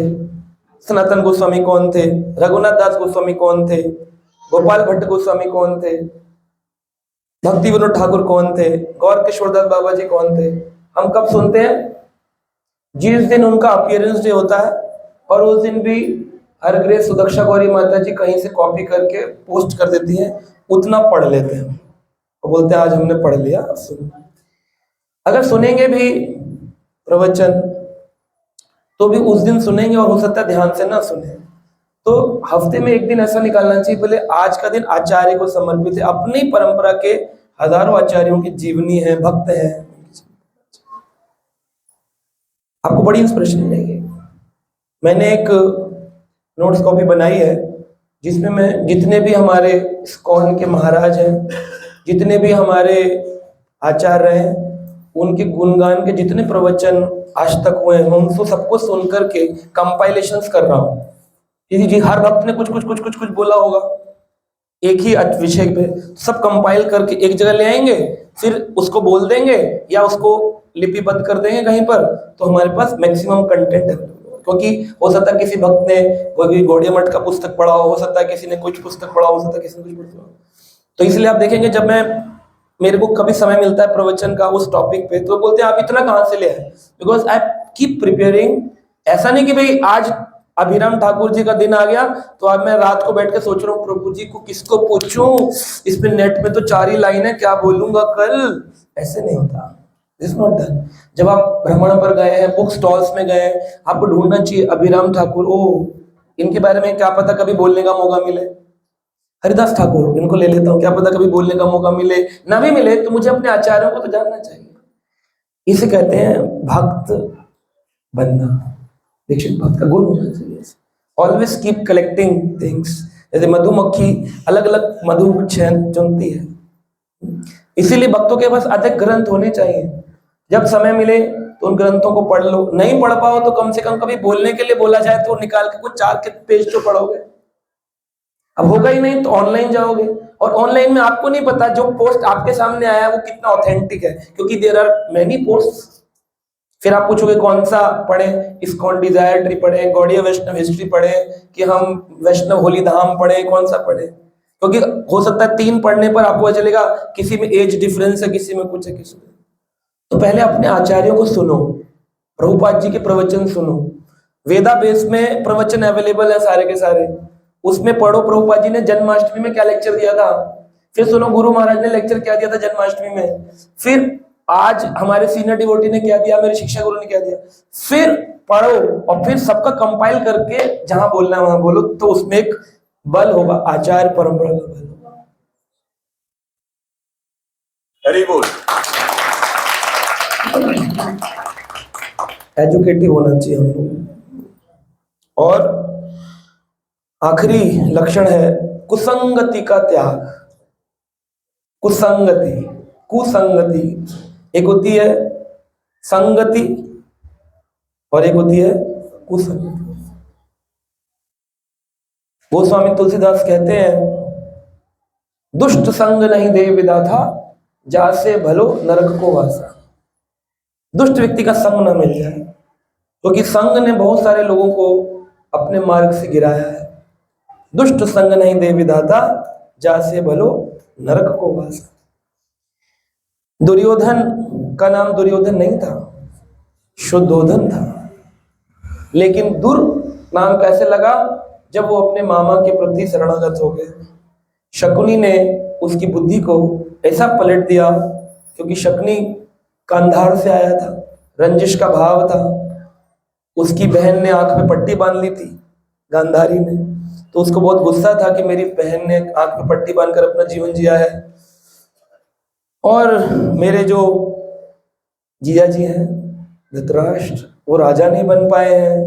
सनातन गोस्वामी कौन थे? रघुनाथ दास गोस्वामी कौन थे? गोपाल भट्ट गोस्वामी कौन थे? भक्ति विनोद ठाकुर कौन थे? गौर किशोरदास बाबा जी कौन थे? हम कब सुनते हैं? जिस दिन उनका अपीयरेंस डे होता है, और उस दिन भी हर ग्रेस सुदक्षा गौरी माता जी कहीं से कॉपी करके पोस्ट कर देती हैं, उतना पढ़ लेते हैं और बोलते हैं आज हमने पढ़ लिया, सुन। अगर सुनेंगे भी प्रवचन तो भी उस दिन सुनेंगे, और हो सकता है ध्यान से ना सुने। तो हफ्ते में एक दिन ऐसा निकालना चाहिए, बोले आज का दिन आचार्य को समर्पित है। अपनी परंपरा के हजारों आचार्यों की जीवनी है, भक्त है, आपको बड़ी इंस्पिरेशन मिलेगी। मैंने एक नोट्स कॉपी बनाई है जिसमें मैं जितने भी हमारे इस्कॉन के महाराज हैं, जितने भी हमारे आचार्य हैं, उनके गुणगान के जितने प्रवचन आज तक हुए हैं, उनको सबको सुन करके कंपाइलेशंस कर रहा हूँ। जी हर भक्त ने कुछ कुछ कुछ कुछ कुछ बोला होगा एक ही विषय पे, सब कंपाइल करके एक जगह ले आएंगे, फिर उसको बोल देंगे या उसको लिपिबद्ध कर देंगे कहीं पर, तो हमारे पास मैक्सिमम कंटेंट है। क्योंकि हो सकता है किसी भक्त ने कोई गौड़िया मठ का पुस्तक पढ़ा हो सकता है किसी ने कुछ पुस्तक पढ़ा हो सकता है किसी ने कुछ पढ़ा हो। तो इसलिए आप देखेंगे जब मैं, मेरे को कभी समय मिलता है प्रवचन का उस टॉपिक पे, तो बोलते हैं आप इतना कहाँ से ले आए, बिकॉज आई कीप प्रिपेयरिंग। ऐसा नहीं कि भाई आज अभिराम ठाकुर जी का दिन आ गया तो अब मैं रात को बैठ के सोच रहा हूँ प्रभु जी को किसको पूछूं, इस पे नेट में तो 4 ही लाइन है, क्या बोलूंगा कल। ऐसे नहीं होता, दिस नॉट डन। जब आप भ्रमण पर गए हैं, बुक स्टॉल्स में गए, आपको ढूंढना चाहिए अभिराम ठाकुर, ओ इनके बारे में क्या पता कभी बोलने का मौका मिले। हरिदास ठाकुर, इनको ले लेता हूँ, क्या पता कभी बोलने का मौका मिले, ना भी मिले तो मुझे अपने आचार्यों को तो जानना चाहिए। इसे कहते हैं भक्त बनना, दीक्षित भक्त का गुण होना चाहिए। Always keep collecting things. जैसे मधुमक्खी अलग अलग मधु चुनती है, इसीलिए भक्तों के पास अधिक ग्रंथ होने चाहिए। जब समय मिले तो उन ग्रंथों को पढ़ लो, नहीं पढ़ पाओ तो कम से कम कभी बोलने के लिए बोला जाए तो निकाल के कुछ 4 के पेज तो पढ़ोगे। अब होगा ही नहीं तो ऑनलाइन जाओगे, और ऑनलाइन में आपको नहीं पता जो पोस्ट आपके सामने आया है वो कितना ऑथेंटिक है, क्योंकि देयर आर मेनी पोस्ट। फिर आप पूछोगे कौन सा पढ़े, इस्कॉन डिजायर ट्री पढ़े, गौड़ीय वैष्णव हिस्ट्री पढ़े, कि हम वैष्णव होली धाम पढ़े, कौन सा पढ़े। क्योंकि हो सकता है 3 पढ़ने पर आपको पता चलेगा किसी में एज डिफरेंस है, किसी में कुछ है, किसी में। तो पहले अपने आचार्यों को सुनो, प्रभुपाद जी के प्रवचन सुनो, वेदा बेस में प्रवचन अवेलेबल है सारे के सारे, उसमें पढ़ो प्रभुपाद जी ने जन्माष्टमी में क्या लेक्चर दिया था, फिर सुनो गुरु महाराज ने लेक्चर क्या दिया था जन्माष्टमी में, फिर आज हमारे सीनियर डिवोटी ने क्या दिया, मेरे शिक्षा गुरु ने क्या दिया, फिर पढ़ो और फिर सबका कंपाइल करके जहां बोलना है वहां बोलो, तो उसमें एक बल होगा, आचार्य परंपरा का बल होगा। हरि बोल। एजुकेटिव होना चाहिए हम लोग। और आखिरी लक्षण है कुसंगति का त्याग। कुसंगति, कुसंगति, एक होती है संगति और एक होती है कुसंगति। गोस्वामी तुलसीदास कहते हैं, दुष्ट संग नहीं दे विधाता, जासे भलो नरक को वासा। दुष्ट व्यक्ति का संग ना मिल जाए, क्योंकि संग ने बहुत सारे लोगों को अपने मार्ग से गिराया है। दुष्ट संग नहीं दे विधाता, जासे भलो नरक को वासा। दुर्योधन का नाम दुर्योधन नहीं था, शुद्धोधन था। लेकिन दुर नाम कैसे लगा, जब वो अपने मामा के प्रति शरणागत हो गए। शकुनी ने उसकी बुद्धि को ऐसा पलट दिया, क्योंकि शकुनी कंधार से आया था, रंजिश का भाव था। उसकी बहन ने आंख में पट्टी बांध ली थी, गांधारी ने, तो उसको बहुत गुस्सा था कि मेरी बहन ने आंख में पट्टी बांधकर अपना जीवन जिया है, और मेरे जो जिया जी हैं धृतराष्ट्र, वो राजा नहीं बन पाए हैं,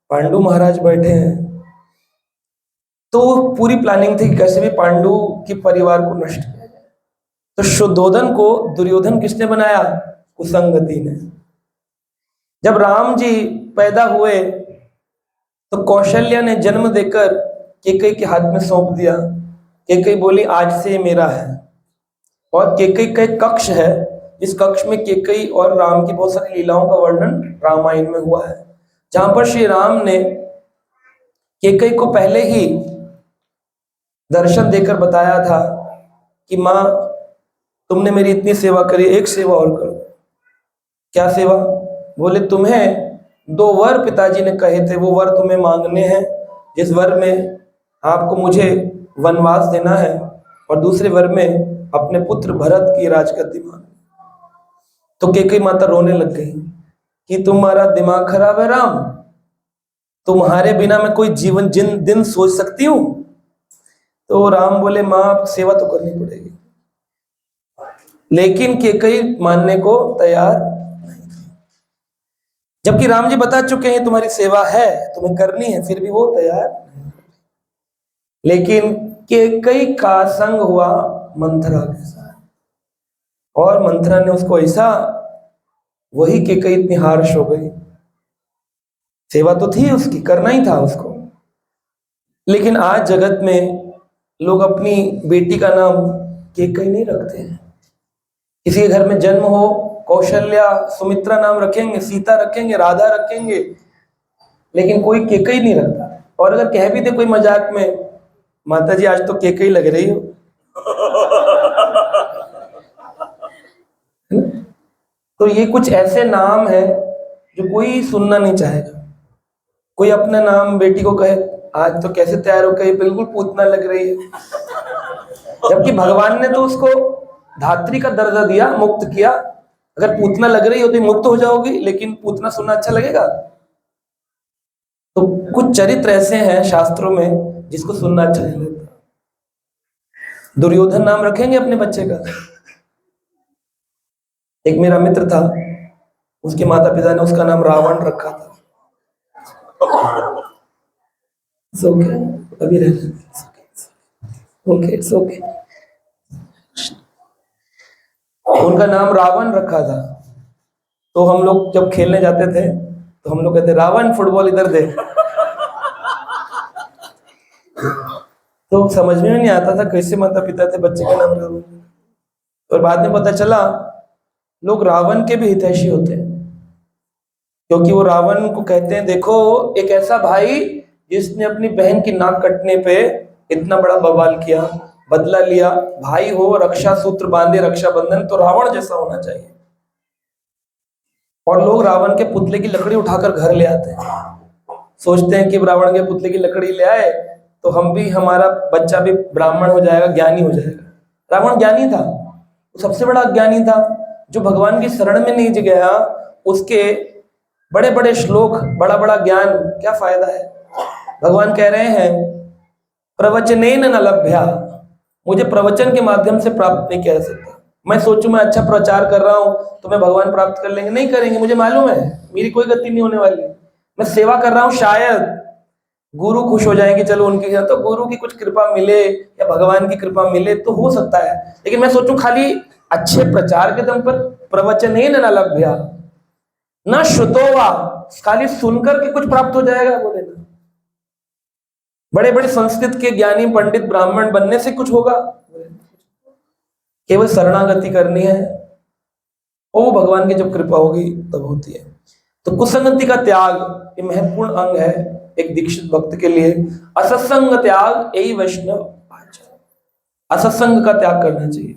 पांडु महाराज बैठे हैं। तो पूरी प्लानिंग थी कि कैसे भी पांडु के परिवार को नष्ट किया जाए। तो शुद्धोधन को दुर्योधन किसने बनाया, कुसंगति ने। जब राम जी पैदा हुए तो कौशल्या ने जन्म देकर केकई के हाथ में सौंप दिया। केकई बोली आज से मेरा है, और केकई का एक कक्ष है, इस कक्ष में केकई और राम की बहुत सारी लीलाओं का वर्णन रामायण में हुआ है, जहां पर श्री राम ने केकई को पहले ही दर्शन देकर बताया था कि माँ तुमने मेरी इतनी सेवा करी, एक सेवा और कर दो। क्या सेवा? बोले तुम्हें 2 वर पिताजी ने कहे थे, वो वर तुम्हें मांगने हैं, जिस वर में आपको मुझे वनवास देना है, और दूसरे वर में अपने पुत्र भरत की राजगद्दी मांगनी। तो केकई माता रोने लग गई कि तुम्हारा दिमाग खराब है राम, तुम्हारे बिना मैं कोई जीवन दिन सोच सकती हूँ? तो राम बोले माँ सेवा तो करनी पड़ेगी, लेकिन केकई मानने को तैयार नहीं थी। जबकि राम जी बता चुके हैं तुम्हारी सेवा है, तुम्हें करनी है, फिर भी वो तैयार नहीं। लेकिन केकई का संग हुआ मंथरा के साथ, और मंथरा ने उसको ऐसा, वही केकई इतनी हार्श हो गई। सेवा तो थी उसकी, करना ही था उसको। लेकिन आज जगत में लोग अपनी बेटी का नाम केकई नहीं रखते हैं। किसी के घर में जन्म हो, कौशल्या सुमित्रा नाम रखेंगे, सीता रखेंगे, राधा रखेंगे, लेकिन कोई केकई नहीं रखता। और अगर कह भी दे कोई मजाक में, माता जी आज तो केकई लग रही हो, तो ये कुछ ऐसे नाम है जो कोई सुनना नहीं चाहेगा। कोई अपना नाम बेटी को कहे आज तो कैसे तैयार हो गई, बिल्कुल पूतना लग रही है, जबकि भगवान ने तो उसको धात्री का दर्जा दिया, मुक्त किया। अगर पूतना लग रही हो तो मुक्त हो जाओगी, लेकिन पूतना सुनना अच्छा लगेगा? तो कुछ चरित्र ऐसे हैं शास्त्रों में जिसको सुनना अच्छा नहीं लगता। दुर्योधन नाम रखेंगे अपने बच्चे का? एक मेरा मित्र था, उसके माता पिता ने उसका नाम रावण रखा था। ओके, अभी ओके, ओके। उनका नाम रावण रखा था। तो हम लोग जब खेलने जाते थे तो हम लोग कहते रावण फुटबॉल इधर दे। तो समझ में नहीं आता था कैसे माता पिता थे बच्चे का नाम रावण। और बाद में पता चला लोग रावण के भी हितैषी होते हैं, क्योंकि वो रावण को कहते हैं देखो एक ऐसा भाई जिसने अपनी बहन की नाक कटने पे इतना बड़ा बवाल किया, बदला लिया। भाई हो, रक्षा सूत्र बांधे, रक्षाबंधन, तो रावण जैसा होना चाहिए। और लोग रावण के पुतले की लकड़ी उठाकर घर ले आते हैं, सोचते हैं कि रावण के पुतले की लकड़ी ले आए तो हम भी, हमारा बच्चा भी ब्राह्मण हो जाएगा, ज्ञानी हो जाएगा। रावण ज्ञानी था, वो सबसे बड़ा ज्ञानी था। जो भगवान की शरण में नहीं गया, उसके बड़े बड़े श्लोक, बड़ा बड़ा ज्ञान, क्या फायदा है? भगवान कह रहे हैं प्रवचनेन न लभ्या, मुझे प्रवचन के माध्यम से प्राप्त नहीं किया जा सकता। मैं सोचूं मैं अच्छा प्रचार कर रहा हूं तो मैं भगवान प्राप्त कर लेंगे, नहीं करेंगे, मुझे मालूम है मेरी कोई गति नहीं होने वाली। मैं सेवा कर रहा हूं, शायद गुरु खुश हो जाएंगे, चलो उनके साथ तो गुरु की कुछ कृपा मिले या भगवान की कृपा मिले तो हो सकता है। लेकिन मैं सोचूं खाली अच्छे प्रचार के दम पर, प्रवचनेन न लभ्या न श्रुतोवा, खाली सुनकर के कुछ प्राप्त हो जाएगा, बोले ना। बड़े बड़े संस्कृत के ज्ञानी पंडित ब्राह्मण बनने से कुछ होगा? केवल शरणागति करनी है, और वो भगवान की जब कृपा होगी तब होती है। तो कुसंगति का त्याग ये महत्वपूर्ण अंग है एक दीक्षित भक्त के लिए। असत्संग त्याग यही वैष्णव आचरण, असत्संग का त्याग करना चाहिए।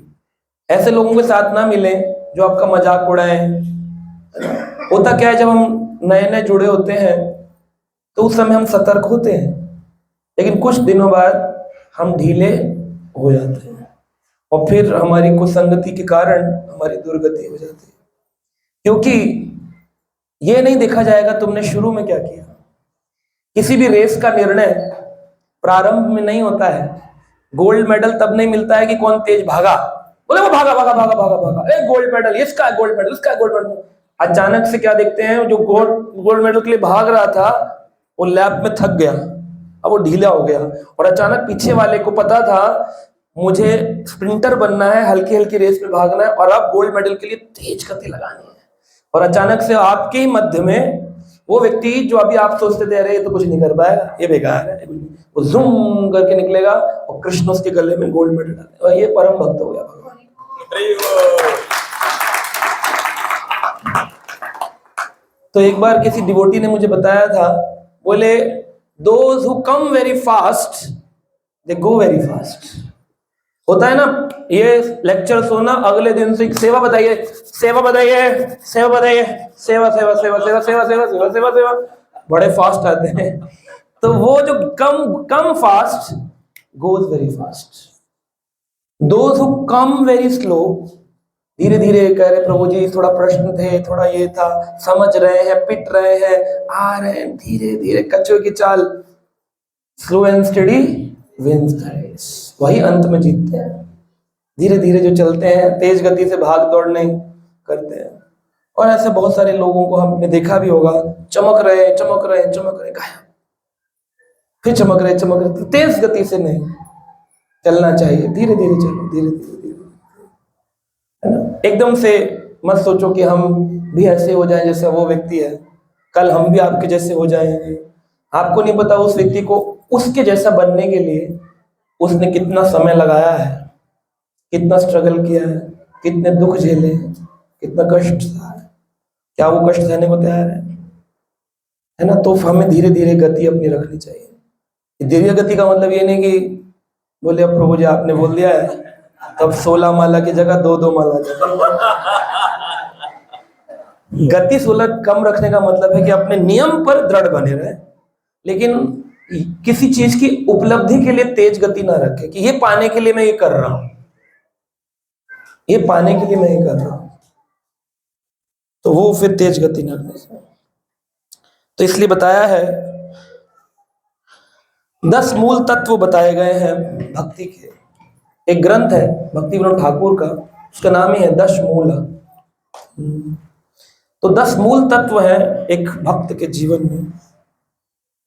ऐसे लोगों के साथ ना मिले जो आपका मजाक उड़ाए। होता क्या है, जब हम नए नए जुड़े होते हैं तो उस समय हम सतर्क होते हैं, लेकिन कुछ दिनों बाद हम ढीले हो जाते हैं और फिर हमारी कुसंगति के कारण हमारी दुर्गति हो जाती है। क्योंकि ये नहीं देखा जाएगा तुमने शुरू में क्या किया। किसी भी रेस का निर्णय प्रारंभ में नहीं होता है। गोल्ड मेडल तब नहीं मिलता है कि कौन तेज भागा, बोले वो भागा भागा भागा भागा भागा, ए गोल्ड मेडल, इसका गोल्ड मेडल, इसका गोल्ड मेडल। अचानक से क्या देखते हैं, जो गोल्ड मेडल के लिए भाग रहा था वो लैब में थक गया, अब वो ढीला हो गया। और अचानक पीछे वाले को पता था मुझे स्प्रिंटर बनना है, हल्की हल्की रेस में भागना है, और अब गोल्ड मेडल के लिए तेज गति लगानी है। और अचानक से आपके ही मध्य में वो व्यक्ति जो अभी आप सोचते थे अरे ये तो कुछ नहीं कर पाएगा, ये बेकार है, वो जूम करके निकलेगा और कृष्ण उसके गले में गोल्ड मेडल डाले, और ये परम भक्त हो गया भगवान। तो एक बार किसी डिवोटी ने मुझे बताया था, बोले those who come very fast they go very fast. होता है ना, ये लेक्चर सुना, अगले दिन से सेवा बताइए, सेवा बताइए, सेवा बताइए, सेवा सेवा सेवा सेवा सेवा सेवा सेवा सेवा सेवा, बड़े फास्ट आते हैं। तो वो जो come fast goes very fast, those who come very slow धीरे धीरे कह रहे प्रभु जी थोड़ा प्रश्न थे, थोड़ा ये था, समझ रहे हैं, पिट रहे हैं, आ रहे हैं धीरे धीरे, कछुए की चाल, slow and steady wins the race, वही अंत में जीतते हैं। धीरे धीरे जो चलते हैं, तेज गति से भाग दौड़ नहीं करते हैं। और ऐसे बहुत सारे लोगों को हमने देखा भी होगा, चमक रहे चमक रहे चमक रहे, गायब, फिर चमक रहे, तेज गति से नहीं चलना चाहिए, धीरे धीरे चलो, धीरे धीरे है ना। एकदम से मत सोचो कि हम भी ऐसे हो जाएं जैसे वो व्यक्ति है, कल हम भी आपके जैसे हो जाएंगे। आपको नहीं पता उस व्यक्ति को उसके जैसा बनने के लिए उसने कितना समय लगाया है, कितना स्ट्रगल किया है, कितने दुख झेले, कितना कष्ट सहा है, क्या वो कष्ट सहने को तैयार है ना। तो हमें धीरे धीरे गति अपनी रखनी चाहिए। धीरे गति का मतलब ये नहीं कि बोले अब प्रभु जी आपने बोल दिया है तब 16 माला की जगह 2-2 माला। गति 16 कम रखने का मतलब है कि अपने नियम पर दृढ़ बने रहे, लेकिन किसी चीज की उपलब्धि के लिए तेज गति ना रखे कि ये पाने के लिए मैं ये कर रहा हूं, ये पाने के लिए मैं ये कर रहा हूं, तो वो फिर तेज गति न करने से। तो इसलिए बताया है 10 मूल तत्व बताए गए हैं भक्ति के। एक ग्रंथ है भक्ति विनोद ठाकुर का, उसका नाम ही है 10 मूल। तो 10 मूल तत्व है एक भक्त के जीवन में।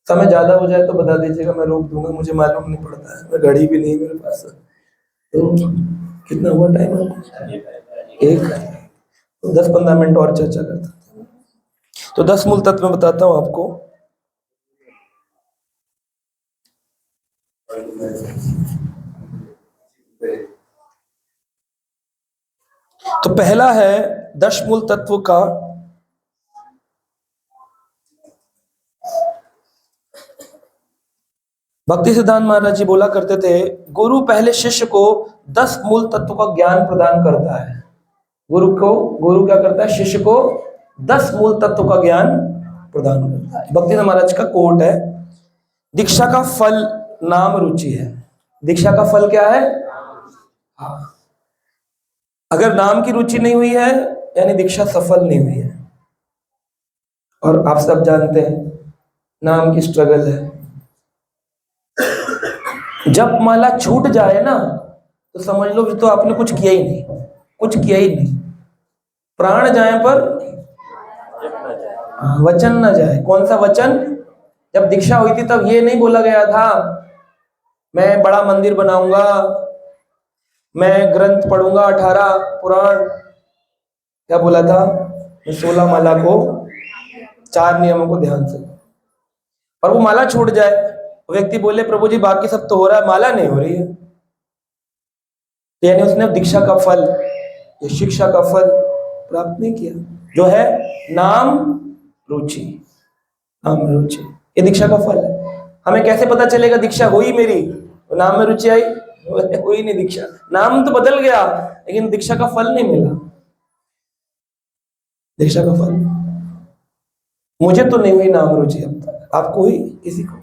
समय ज्यादा हो जाए तो बता दीजिएगा, मैं रोक दूंगा, मुझे मालूम नहीं पड़ता है, मैं घड़ी भी नहीं मेरे पास। तो कितना हुआ टाइम आपको? एक, तो 10-15 मिनट और चर्चा करते हैं। तो 10 मूल तत्व मैं बताता हूं आपको। तो पहला है 10 मूल तत्व का भक्ति सिद्धांत महाराज जी बोला करते थे, गुरु पहले शिष्य को 10 मूल तत्व का ज्ञान प्रदान करता है। गुरु क्या करता है? शिष्य को 10 मूल तत्व का ज्ञान प्रदान करता है। भक्ति सिद्धांत महाराज का कोट है, दीक्षा का फल नाम रुचि है। दीक्षा का फल क्या है? हाँ, अगर नाम की रुचि नहीं हुई है यानी दीक्षा सफल नहीं हुई है। और आप सब जानते हैं नाम की स्ट्रगल है। जब माला छूट जाए ना तो समझ लो तो आपने कुछ किया ही नहीं, कुछ किया ही नहीं। प्राण जाए पर वचन ना जाए। कौन सा वचन? जब दीक्षा हुई थी तब ये नहीं बोला गया था मैं बड़ा मंदिर बनाऊंगा, मैं ग्रंथ पढ़ूंगा 18 पुराण। क्या बोला था? मैं 16 माला को 4 नियमों को ध्यान से। और वो माला छूट जाए, व्यक्ति बोले प्रभु जी बाकी सब तो हो रहा है, माला नहीं हो रही है, तो यानी उसने दीक्षा का फल या शिक्षा का फल प्राप्त नहीं किया, जो है नाम रुचि। नाम रुचि ये दीक्षा का फल है। हमें कैसे पता चलेगा दीक्षा हुई मेरी? तो नाम में रुचि आई, हुई नहीं दीक्षा। नाम तो बदल गया लेकिन दीक्षा का फल नहीं मिला। दीक्षा का फल मुझे तो नहीं हुई नाम रुचि अब तक। आपको हुई? किसी को?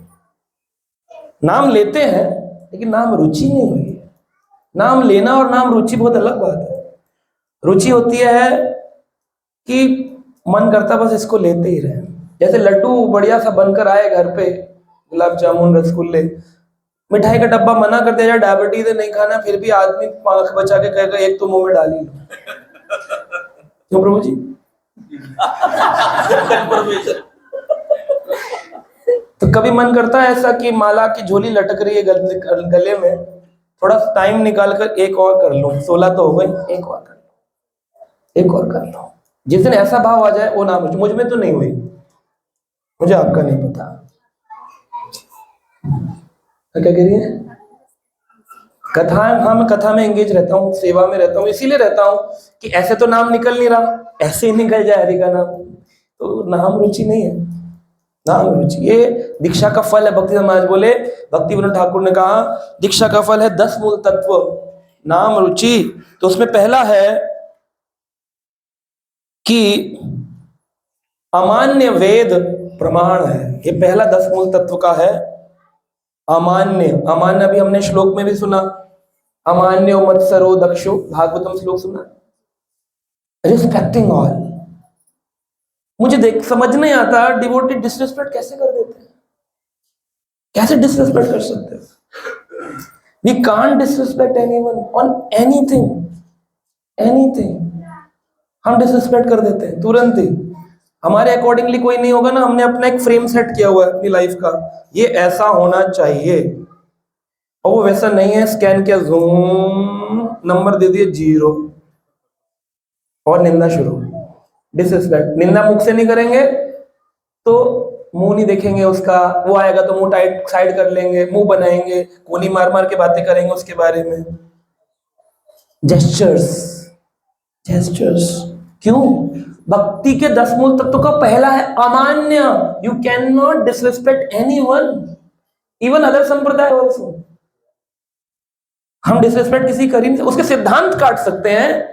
नाम लेते हैं लेकिन नाम रुचि नहीं हुई। नाम लेना और नाम रुचि बहुत अलग बात है। रुचि होती है कि मन करता बस इसको लेते ही रहे। जैसे लड्डू बढ़िया सा बनकर आए घर पे, गुलाब जामुन रसगुल्ले, मिठाई का डब्बा मना कर दिया जाए डायबिटीज है नहीं खाना, फिर भी आदमी आंख बचा के कहेगा एक तो मुंह में डाल ही लो। क्यों प्रभु जी? तो कभी मन करता है ऐसा कि माला की झोली लटक रही है गले में, थोड़ा टाइम निकाल कर एक और कर लो, 16 तो हो गई, एक और कर लो, एक और कर लो। जिस दिन ऐसा भाव आ जाए वो नाम रुचि। मुझ में तो नहीं हुई, मुझे आपका नहीं पता। क्या कह रही है? कथा, हाँ मैं कथा में एंगेज रहता हूँ, सेवा में रहता हूँ, इसीलिए रहता हूँ कि ऐसे तो नाम निकल नहीं रहा, ऐसे ही निकल जाए हरि का नाम। तो नाम रुचि नहीं है, नाम रुचि ये दीक्षा का फल है। भक्ति समाज बोले, भक्ति विनोद ठाकुर ने कहा दीक्षा का फल है 10 मूल तत्व नाम रुचि। तो उसमें पहला है कि अमान्य वेद प्रमाण है। ये पहला 10 मूल तत्व का है। अमान्य, अमान्य अभी हमने श्लोक में भी सुना, अमान्य मत्सरो दक्षो, भागवतम श्लोक सुना। Respecting all. मुझे देख समझ नहीं आता डिवोटेड डिसरिस्पेक्ट कैसे कर देते हैं, कैसे डिसरिस्पेक्ट कर सकते हैं? We can't disrespect anyone on anything, anything हम डिसरिस्पेक्ट कर देते हैं तुरंत ही। हमारे अकॉर्डिंगली कोई नहीं होगा ना, हमने अपना एक फ्रेम सेट किया हुआ है अपनी लाइफ का, ये ऐसा होना चाहिए, और वो वैसा नहीं है। स्कैन किया, जूम, नंबर दे दिए 0 और निंदा शुरू। डिसरिस्पेक्ट, निंदा मुख से नहीं करेंगे तो मुंह नहीं देखेंगे उसका, वो आएगा तो मुंह टाइट साइड कर लेंगे, मुंह बनाएंगे, कोनी मार मार के बातें करेंगे उसके बारे में। Gestures, gestures. क्यों? भक्ति के 10 मूल तत्व का पहला है अमान्य। You can not disrespect anyone, even other संप्रदाय ऑल्सो। हम डिसरिस्पेक्ट किसी कर ही नहीं, उसके सिद्धांत काट सकते हैं,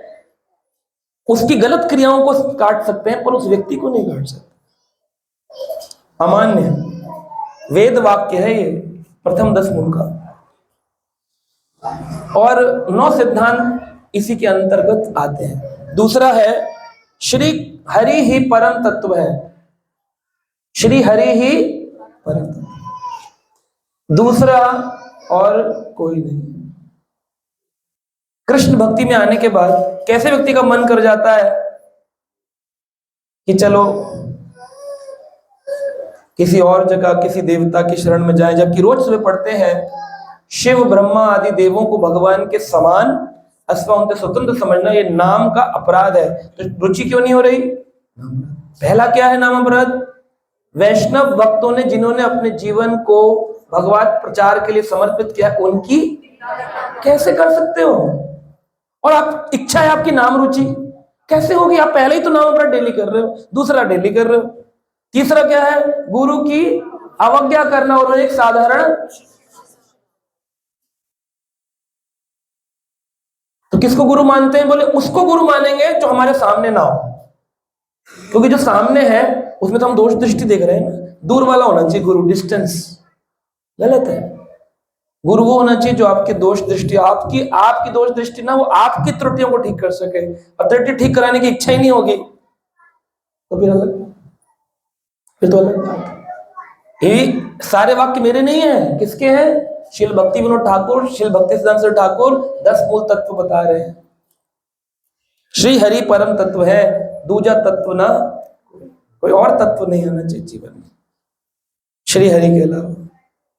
उसकी गलत क्रियाओं को काट सकते हैं, पर उस व्यक्ति को नहीं काट सकते। अमान्य। वेद वाक्य है ये, प्रथम 10 मूल का। और 9 सिद्धांत इसी के अंतर्गत आते हैं। दूसरा है श्री हरि ही परम तत्व है, श्री हरि ही परम तत्व, दूसरा और कोई नहीं। कृष्ण भक्ति में आने के बाद कैसे व्यक्ति का मन कर जाता है कि चलो किसी और जगह किसी देवता की शरण में जाएं, जबकि रोज सुबह पढ़ते हैं शिव ब्रह्मा आदि देवों को भगवान के समान अथवा उनसे स्वतंत्र समझना ये नाम का अपराध है। तो रुचि क्यों नहीं हो रही? पहला क्या है नाम अपराध? वैष्णव भक्तों ने जिन्होंने अपने जीवन को भगवत प्रचार के लिए समर्पित किया, उनकी कैसे कर सकते हो? और आप इच्छा है आपकी नाम रुचि कैसे होगी? आप पहले ही तो नाम अपराध डेली कर रहे हो, दूसरा डेली कर रहे हो, तीसरा क्या है? गुरु की अवज्ञा करना और एक साधारण। तो किसको गुरु मानते हैं? बोले उसको गुरु मानेंगे जो हमारे सामने ना हो, क्योंकि जो सामने है उसमें तो हम दोष दृष्टि देख रहे हैं ना। दूर वाला होना चाहिए गुरु, डिस्टेंस गलत है। गुरु वो होना चाहिए जो आपके दोष दृष्टि, आपकी दोष दृष्टि ना, वो आपकी त्रुटियों को ठीक कर सके। और त्रुटि ठीक कराने की इच्छा ही नहीं होगी तो फिर तो अलग बात। ये सारे वाक्य मेरे नहीं है, किसके हैं? श्रील भक्ति विनोद ठाकुर, श्रील भक्ति सिद्धांत ठाकुर 10 मूल तत्व बता रहे हैं। श्री हरि परम तत्व है, दूजा तत्व ना कोई और तत्व नहीं होना चाहिए जीवन में श्री हरि के अलावा।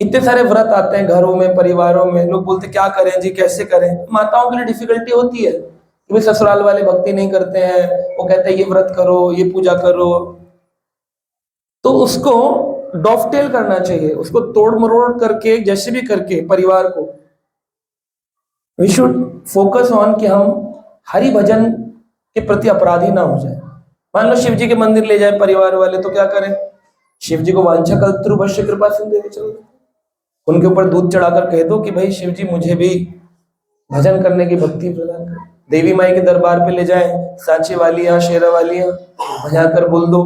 इतने सारे व्रत आते हैं घरों में, परिवारों में, लोग बोलते क्या करें जी, कैसे करें? माताओं के लिए डिफिकल्टी होती है कि ससुराल वाले भक्ति नहीं करते हैं, वो कहते हैं ये व्रत करो, ये पूजा करो, तो उसको डॉफटेल करना चाहिए, उसको तोड़ मरोड़ करके जैसे भी करके परिवार को वी शुड फोकस ऑन कि हम हरि भजन के प्रति अपराधी ना हो जाए। मान लो शिव जी के मंदिर ले जाए परिवार वाले, तो क्या करें? शिव जी को वांछा कल्पतरुभ्य कृपा सिंधु चलो, उनके ऊपर दूध चढ़ाकर कह दो कि भाई शिव जी मुझे भी भजन करने की भक्ति प्रदान कर। देवी माई के दरबार पे ले जाए, सांचे वालियां शेरा वालियां भजाकर बोल दो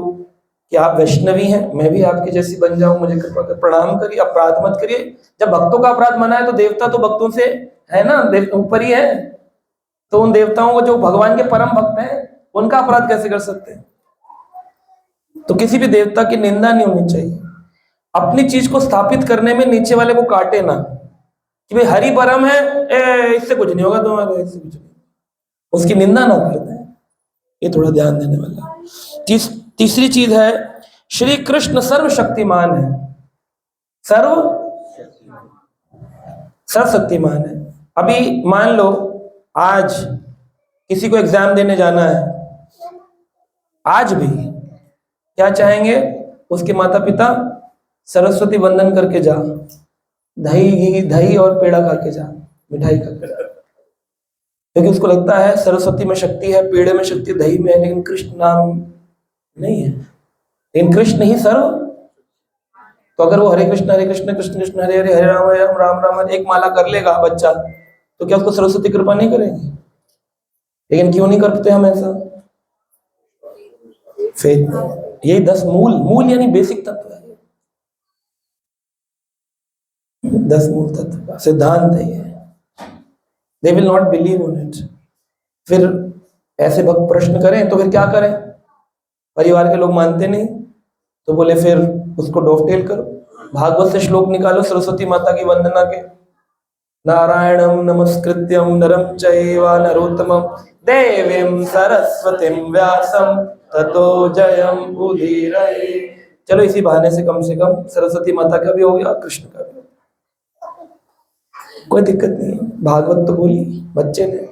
कि आप वैष्णवी हैं, मैं भी आपके जैसी बन जाऊं, मुझे कृपा कर, प्रणाम करिए, अपराध मत करिए। जब भक्तों का अपराध मना है तो देवता तो भक्तों से है ना, ऊपर ही है, तो उन देवताओं को जो भगवान के परम भक्त हैं उनका अपराध कैसे कर सकते हैं? तो किसी भी देवता की निंदा नहीं होनी चाहिए। अपनी चीज को स्थापित करने में नीचे वाले को काटे ना कि भाई हरि परम है, इससे कुछ नहीं होगा तुम्हारा, इससे कुछ नहीं, उसकी निंदा ना कर दें। ये थोड़ा ध्यान देने वाला। तीसरी चीज है श्री कृष्ण सर्वशक्तिमान है, सर्वशक्तिमान है। अभी मान लो आज किसी को एग्जाम देने जाना है, आज भी क्या चाहेंगे? उसके माता पिता सरस्वती वंदन करके जा, दही और पेड़ा खा के जा, मिठाई खा के जा, क्योंकि उसको लगता है सरस्वती में शक्ति है, पेड़े में शक्ति, दही में है, लेकिन कृष्ण नाम नहीं है। लेकिन कृष्ण ही सर्व। तो अगर वो हरे कृष्ण कृष्ण कृष्ण हरे हरे, हरे राम राम राम हरे एक माला कर लेगा बच्चा, तो क्या उसको सरस्वती कृपा नहीं करेगी? लेकिन क्यों नहीं करते हम ऐसा? फेथ। यही 10 मूल यानी बेसिक तत्व है, 10 मूल तत्व का सिद्धांत है ये। They will not believe on it. फिर ऐसे भक्त प्रश्न करें तो फिर क्या करें? परिवार के लोग मानते नहीं तो बोले फिर उसको डॉफटेल करो, भागवत से श्लोक निकालो सरस्वती माता की वंदना के, नारायणम नमस्कृत्यम नरम चैव नरोत्तमम देवीं सरस्वतीं व्यासं ततो जयम उदीरये। चलो इसी बहाने से कम सरस्वती माता का भी हो गया, कृष्ण का भी, कोई दिक्कत नहीं। भागवत तो बोली बच्चे ने।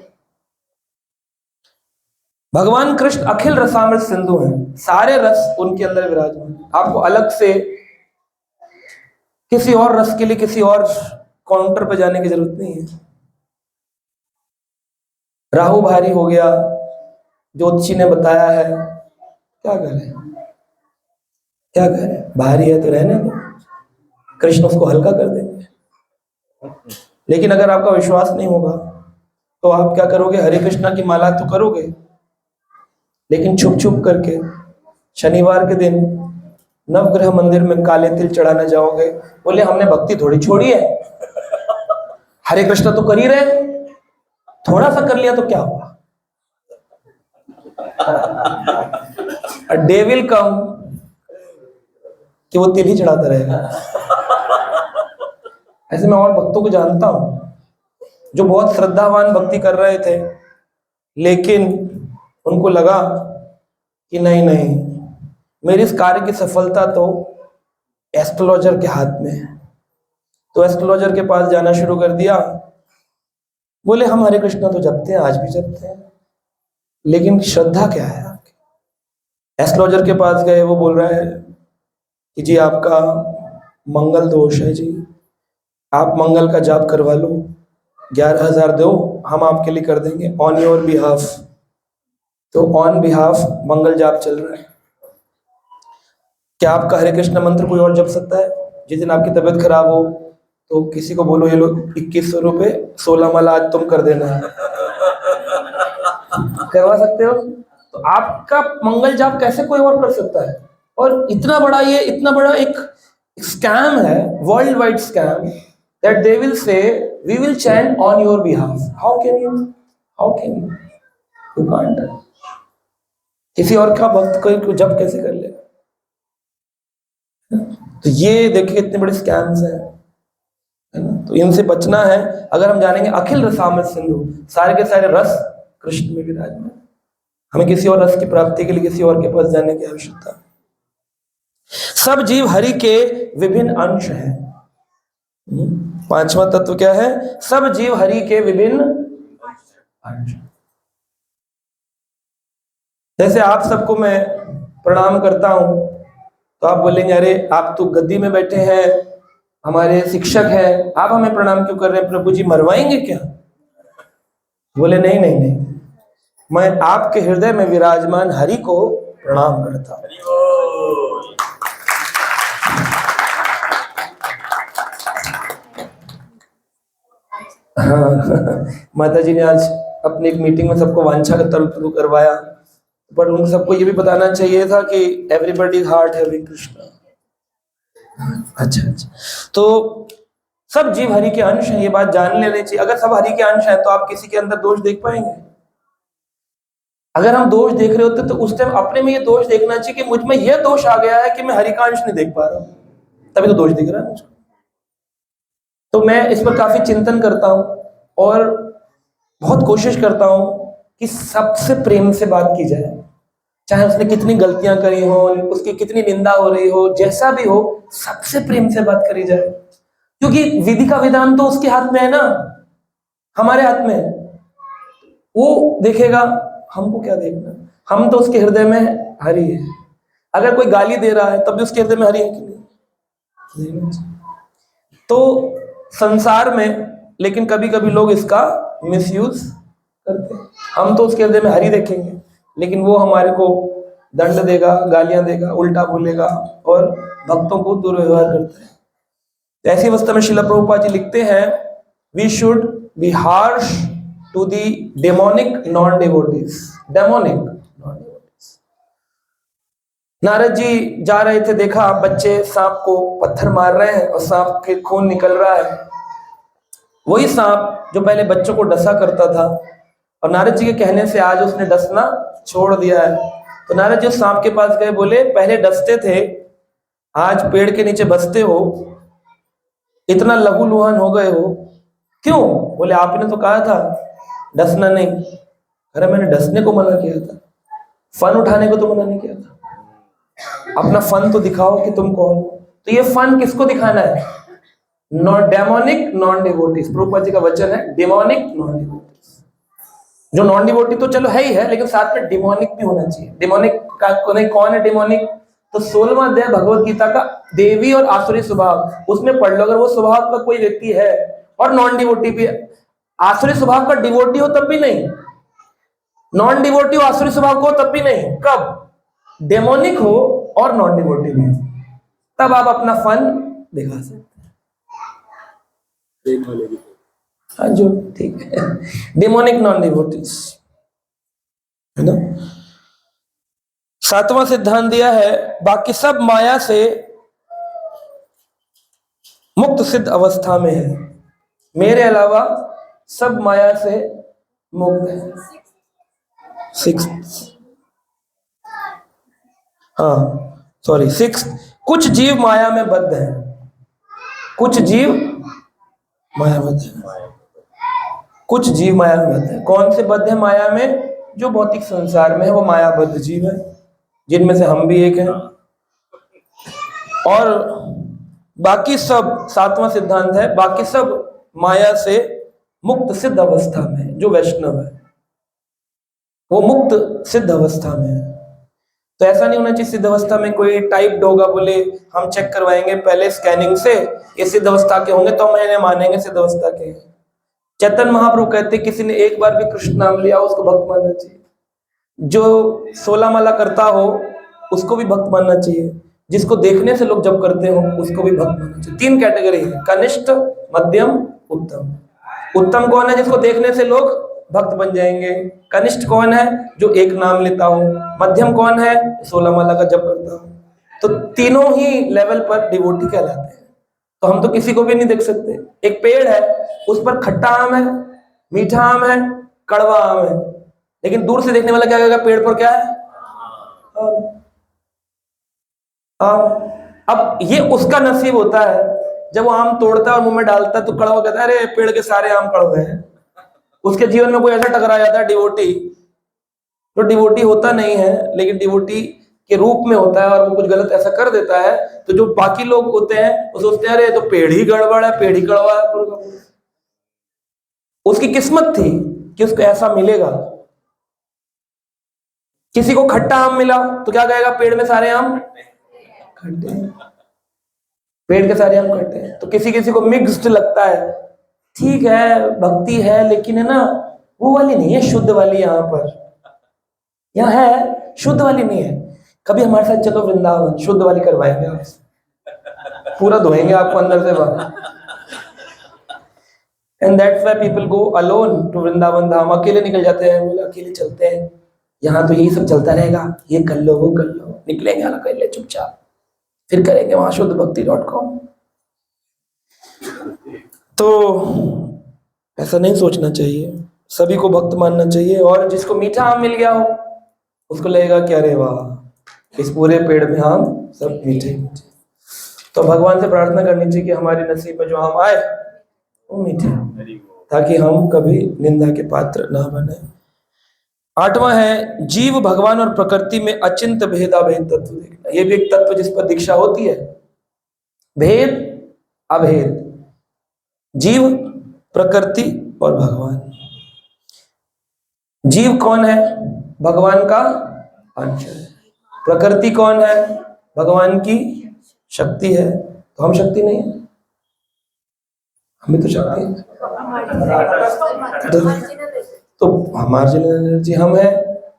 भगवान कृष्ण अखिल रसामृत सिंधु हैं, सारे रस उनके अंदर विराजमान। आपको अलग से किसी और रस के लिए किसी और काउंटर पर जाने की जरूरत नहीं है। राहु भारी हो गया, ज्योतिषी ने बताया है, क्या करें? क्या करें? भारी है तो रहने दो, कृष्ण उसको हल्का कर देंगे। लेकिन अगर आपका विश्वास नहीं होगा तो आप क्या करोगे? हरे कृष्णा की माला तो करोगे, लेकिन छुप छुप करके शनिवार के दिन नवग्रह मंदिर में काले तिल चढ़ाने जाओगे? बोले हमने भक्ति थोड़ी छोड़ी है, हरे कृष्ण तो कर ही रहे, थोड़ा सा कर लिया तो क्या हुआ? डे विल कम कि वो तिल ही चढ़ाता रहेगा। ऐसे मैं और भक्तों को जानता हूं जो बहुत श्रद्धावान भक्ति कर रहे थे, लेकिन उनको लगा कि नहीं नहीं, मेरी इस कार्य की सफलता तो एस्ट्रोलॉजर के हाथ में है। तो एस्ट्रोलॉजर के पास जाना शुरू कर दिया। बोले हम हरे कृष्णा तो जपते हैं, आज भी जपते हैं, लेकिन श्रद्धा क्या है आपकी? एस्ट्रोलॉजर के पास गए, वो बोल रहा है कि जी आपका मंगल दोष है जी, आप मंगल का जाप करवा लो, 11,000 दो, हम आपके लिए कर देंगे ऑन योर बिहाफ। तो ऑन बिहाफ मंगल जाप चल रहा है। क्या आपका हरे कृष्ण मंत्र कोई और जप सकता है? जिस दिन आपकी तबीयत खराब हो तो किसी को बोलो ये लो 2100 रुपए, 16 माला आज तुम कर देना है, करवा सकते हो? तो आपका मंगल जाप कैसे कोई और कर सकता है? और इतना बड़ा एक स्कैम है, world wide scam, that they will say we will chant on your behalf. How can you can't. किसी और का भक्त कोई जप कैसे कर ले? तो ये देखिए इतने बड़े स्कैम्स हैं, है ना? तो इनसे बचना है। अगर हम जानेंगे अखिल रसामृत सिंधु, सारे के सारे रस कृष्ण में विराजमान, हमें किसी और रस की प्राप्ति के लिए किसी और के पास जाने की आवश्यकता। सब जीव हरि के विभिन्न अंश हैं। पांचवा तत्व क्या है? सब जीव हरि के विभिन्न अंश। जैसे आप सबको मैं प्रणाम करता हूं तो आप बोलेंगे अरे आप तो गद्दी में बैठे हैं, हमारे शिक्षक हैं, आप हमें प्रणाम क्यों कर रहे हैं? प्रभु जी मरवाएंगे क्या? बोले नहीं नहीं नहीं, मैं आपके हृदय में विराजमान हरि को प्रणाम करता हूं। माता जी ने आज अपनी एक मीटिंग में सबको वांछा का तर्क करवाया, पर उन सबको ये भी बताना चाहिए था कि एवरीबॉडी हार्ट हैविंग कृष्णा। अच्छा, तो सब जीव हरि के अंश हैं, ये बात जान लेनी चाहिए। अगर सब हरि के अंश हैं तो आप किसी के अंदर दोष देख पाएंगे? अगर हम दोष देख रहे होते तो उस टाइम अपने में ये दोष देखना चाहिए कि मुझ में ये दोष आ गया है कि मैं हरि का अंश नहीं देख पा रहा हूं, तभी तो दोष दिख रहा है मुझको। तो मैं इस पर काफी चिंतन करता हूं और बहुत कोशिश करता हूं कि सबसे प्रेम से बात की जाए, चाहे उसने कितनी गलतियां करी हो, उसकी कितनी निंदा हो रही हो, जैसा भी हो, सबसे प्रेम से बात करी जाए, क्योंकि विधि का विधान तो उसके हाथ में है ना, हमारे हाथ में है। वो देखेगा, हमको क्या देखना, हम तो उसके हृदय में हरि है। अगर कोई गाली दे रहा है तब भी उसके हृदय में हरि है कि नहीं? तो संसार में लेकिन कभी कभी लोग इसका मिसयूज करते हैं। हम तो उसके हृदय में हरि देखेंगे, लेकिन वो हमारे को दंड देगा, गालियां देगा, उल्टा बोलेगा और भक्तों को दुर्व्यवहार करता है। ऐसी अवस्था में श्रील प्रभुपाद जी लिखते हैं, we should be harsh to the demonic non devotees. Demonic non devotees. Narad ji जा रहे थे, देखा बच्चे सांप को पत्थर मार रहे हैं और सांप के खून निकल रहा है। वही सांप जो पहले बच्चों को डसा करता था, और नारद जी के कहने से आज उसने डसना छोड़ दिया है। तो नारद जी उस सांप के पास गए, बोले पहले डसते थे, आज पेड़ के नीचे बसते हो, इतना लहूलुहान हो गए हो, क्यों? बोले आपने तो कहा था डसना नहीं। अरे मैंने डसने को मना किया था, फन उठाने को तो मना नहीं किया था। अपना फन तो दिखाओ कि तुम कौन हो। तो ये फन किसको दिखाना है? Non demonic non devotees. Prabhupada ji का वचन है, डेमोनिक नॉन डिवोटीज। जो नॉन डिवोटी तो चलो है ही है, लेकिन साथ में डिमोनिक भी होना चाहिए। डिमोनिक का कौन है डिमोनिक? तो 16वां अध्याय भगवत गीता का देवी और आसुरी स्वभाव, उसमें पढ़ लो। अगर वो स्वभाव का कोई व्यक्ति है और नॉन डिवोटी भी, आसुरी स्वभाव का डिवोटी हो तब भी नहीं, नॉन डिवोटी हो आसुरी स्वभाव को तब भी नहीं, कब? डेमोनिक हो और नॉन डिवोटी भी, तब आप अपना फन दिखा सकते हैं। हाँ जो ठीक है, डेमोनिक नॉन डिवोटीज, है ना? सातवां सिद्धांत दिया है, बाकी सब माया से मुक्त सिद्ध अवस्था में है, मेरे अलावा सब माया से मुक्त है। सिक्स, हाँ सॉरी, सिक्स, कुछ जीव माया में बद्ध हैं, कुछ जीव माया बद्ध है, कुछ जीव माया में बद्ध है। कौन से बद्ध है माया में? जो भौतिक संसार में है वो मायाबद्ध जीव है, जिनमें से हम भी एक हैं। और बाकी सब, सातवां सिद्धांत है, बाकी सब माया से मुक्त सिद्ध अवस्था में। जो वैष्णव है वो मुक्त सिद्ध अवस्था में है। तो ऐसा नहीं होना चाहिए सिद्ध अवस्था में कोई टाइप्ड होगा, बोले हम चेक करवाएंगे पहले स्कैनिंग से, ये सिद्ध अवस्था के होंगे तो हम इन्हें मानेंगे सिद्ध अवस्था के। चैतन्य महाप्रभु कहते किसी ने एक बार भी कृष्ण नाम लिया उसको भक्त मानना चाहिए, जो 16 माला करता हो उसको भी भक्त मानना चाहिए, जिसको देखने से लोग जब करते हो उसको भी भक्त मानना चाहिए। 3 कैटेगरी है, कनिष्ठ, मध्यम, उत्तम। उत्तम कौन है? जिसको देखने से लोग भक्त बन जाएंगे। कनिष्ठ कौन है? जो एक नाम लेता हो। मध्यम कौन है? 16 माला का जप करता हो। तो तीनों ही लेवल पर डिवोटी कहलाते हैं। तो हम तो किसी को भी नहीं देख सकते। एक पेड़ है, उस पर खट्टा आम है, मीठा आम है, कड़वा आम है, लेकिन दूर से देखने वाला क्या कहेगा? पेड़ पर क्या है? आम। अब ये उसका नसीब होता है, जब वो आम तोड़ता है और मुंह में डालता है तो कड़वा कहता है अरे पेड़ के सारे आम कड़वे हैं। उसके जीवन में कोई ऐसा टकरा जाता है डिवोटी, जो डिवोटी होता नहीं है लेकिन डिवोटी के रूप में होता है, और वो कुछ गलत ऐसा कर देता है, तो जो बाकी लोग होते हैं वो सोचते हैं अरे तो पेड़ ही गड़बड़ है, पेड़ ही कड़वा है। उसकी किस्मत थी कि उसको ऐसा मिलेगा। किसी को खट्टा आम मिला तो क्या कहेगा? पेड़ में सारे आम खट्टे हैं, पेड़ के सारे आम खट्टे हैं। तो किसी किसी को मिक्स्ड लगता है, ठीक है भक्ति है लेकिन है ना वो वाली नहीं है, शुद्ध वाली। यहाँ पर यहाँ है, शुद्ध वाली नहीं है। कभी हमारे साथ चलो वृंदावन, शुद्ध वाली करवाएंगे आपसे, पूरा धोएंगे आपको अंदर से बाहर। And that's why people go alone to Vrindavan Dham. अकेले निकल जाते हैं, बोले अकेले चलते हैं, यहाँ तो यही सब चलता रहेगा, ये कर लो वो कर लो। निकलेंगे अकेले चुपचाप, फिर करेंगे वहां शुद्धभक्ति.com। तो ऐसा नहीं सोचना चाहिए, सभी को भक्त मानना चाहिए। और जिसको मीठा आम मिल गया हो उसको लगेगा कि अरे वाह, इस पूरे पेड़ में आम सब मीठे मीठे। तो भगवान से प्रार्थना करनी चाहिए कि हमारे नसीब में जो आम आए वो मीठे, ताकि हम कभी निंदा के पात्र ना बने। 8वां है, जीव भगवान और प्रकृति में अचिंत भेदाभेद तत्व देखना। यह भी एक तत्व जिस पर दीक्षा होती है। भेद अभेद, जीव, प्रकृति और भगवान। जीव कौन है? भगवान का अंश है। प्रकृति कौन है? भगवान की शक्ति है। तो हम शक्ति नहीं है, हमें तो शक्ति है। तो मार्जिनल एनर्जी हम है,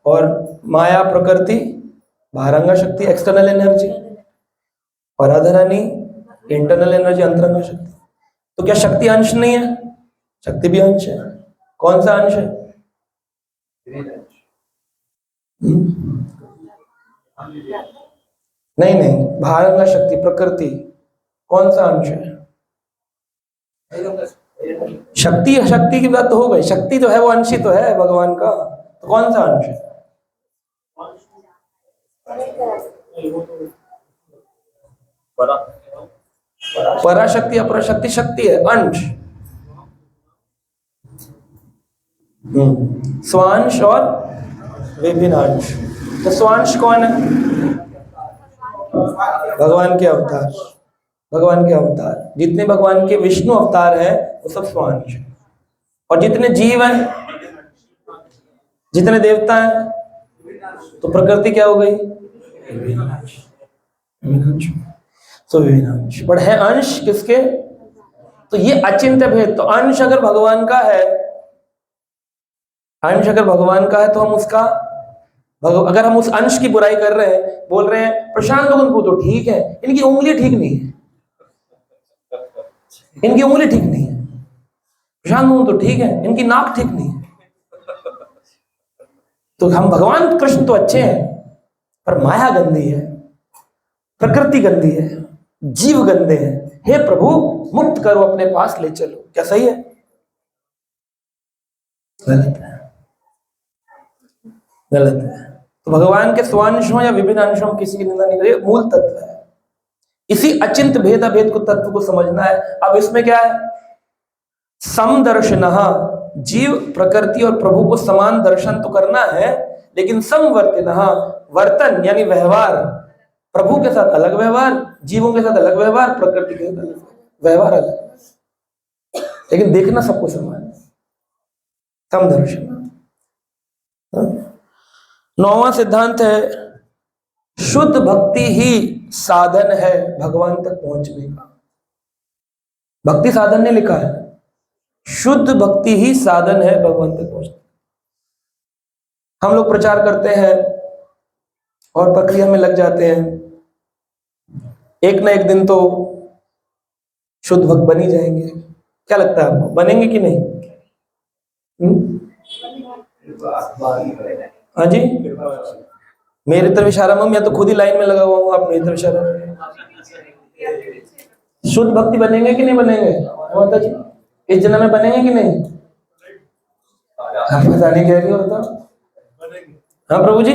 और माया प्रकृति बाहरंगा शक्ति एक्सटर्नल एनर्जी, और राधा रानी इंटरनल एनर्जी अंतरंगा शक्ति। तो क्या शक्ति अंश नहीं है? शक्ति भी अंश है। कौन सा अंश है? नहीं नहीं, बाहरंगा शक्ति प्रकृति कौन सा अंश है? शक्ति, शक्ति की बात तो हो गई। शक्ति जो है वो अंश ही तो है भगवान का। तो कौन सा अंश है? पराशक्ति अपराशक्ति शक्ति है, अंश। स्वांश और विभिन्न अंश। तो स्वांश कौन है? भगवान के अवतार। भगवान के अवतार जितने भगवान के विष्णु अवतार है वो सब स्वांश। और जितने जीव हैं, जितने देवता हैं, तो प्रकृति क्या हो गई? तो विनाश। पर है अंश किसके? तो ये अचिंत्य भेद। तो अंश अगर भगवान का है, अंश अगर भगवान का है तो हम उसका, अगर हम उस अंश की बुराई कर रहे हैं, बोल रहे हैं प्रशांत लोगों को तो ठीक है, इनकी उंगली ठीक नहीं है, इनकी उंगली ठीक नहीं है। प्रशांत लोगों तो ठीक है, इनकी नाक ठीक नहीं है। तो हम भगवान कृष्ण तो अच्छे हैं, पर माया गंदी है, प्रकृति गंदी है, जीव गंदे हैं। हे प्रभु मुक्त करो, अपने पास ले चलो। क्या सही है? गलत है, गलत है। तो भगवान के स्वांशों या विभिन्न अंशों किसी की निंदा नहीं करिए, मूल तत्व है। इसी अचिंत भेद अभेद को तत्व को समझना है। अब इसमें क्या है? समदर्शनः, जीव प्रकृति और प्रभु को समान दर्शन तो करना है, लेकिन समवर्तिनः, वर्तन यानी व्यवहार, प्रभु के साथ अलग व्यवहार, जीवों के साथ अलग व्यवहार, प्रकृति के साथ अलग व्यवहार, अलग, लेकिन देखना सबको समान है। समदर्शन। 9वां सिद्धांत है, शुद्ध भक्ति ही साधन है भगवान तक पहुंचने का। भक्ति साधन ने लिखा है, शुद्ध भक्ति ही साधन है भगवान तक पहुंचने। हम लोग प्रचार करते हैं और प्रक्रिया में लग जाते हैं, एक ना एक दिन तो शुद्ध भक्त बन ही जाएंगे। क्या लगता है आपको, बनेंगे कि नहीं? हाँ जी, मेरी तरफ इशारा में, मैं तो खुद ही लाइन में लगा हुआ हूँ, आप मेरी तरफ इशारा। शुद्ध भक्ति बनेंगे कि नहीं बनेंगे माता जी? इस जन्म में बनेंगे कि नहीं? आप पता नहीं कह रही हो, बताओ। हाँ प्रभु जी,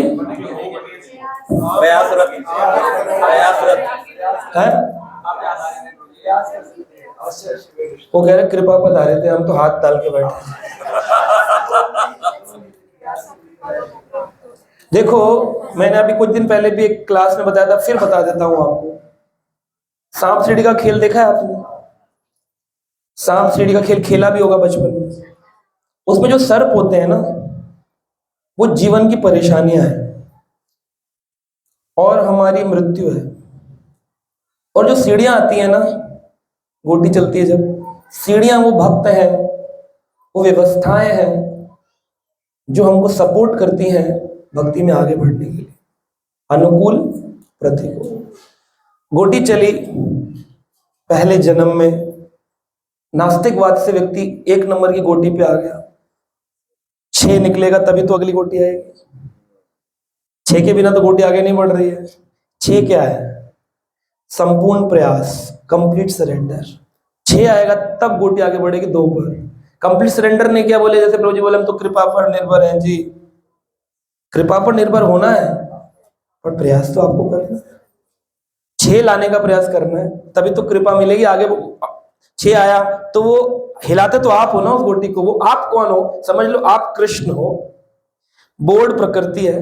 वो कह रहे कृपा पधारे थे, हम तो हाथ डाल के बैठे। देखो, मैंने अभी कुछ दिन पहले भी एक क्लास में बताया था, फिर बता देता हूं आपको। सांप सीढ़ी का खेल देखा है आपने? सांप सीढ़ी का खेल खेला भी होगा बचपन में। उसमें जो सर्प होते हैं ना, वो जीवन की परेशानियां हैं और हमारी मृत्यु है। और जो सीढ़ियां आती है ना, गोटी चलती है जब, सीढ़ियां वो भक्त हैं, वो व्यवस्थाएं हैं जो हमको सपोर्ट करती हैं भक्ति में आगे बढ़ने के लिए, अनुकूल प्रतिकूल। गोटी चली पहले जन्म में, नास्तिकवाद से व्यक्ति 1 नंबर की गोटी पे आ गया, 6 निकलेगा तभी तो अगली गोटी आएगी। 6 के बिना तो गोटी आगे नहीं बढ़ रही है। 6 क्या है? संपूर्ण प्रयास, कंप्लीट सरेंडर। 6 आएगा तब गोटी आगे बढ़ेगी 2 पर। कंप्लीट सरेंडर ने क्या बोले, जैसे प्रभु जी बोले हम तो कृपा पर निर्भर हैं जी। कृपा पर निर्भर होना है, पर प्रयास तो आपको करना है। 6 लाने का प्रयास करना है, तभी तो कृपा मिलेगी आगे। 6 आया तो वो हिलाते तो आप हो ना उस गोटी को। वो आप कौन हो? समझ लो आप कृष्ण हो, बोर्ड प्रकृति है।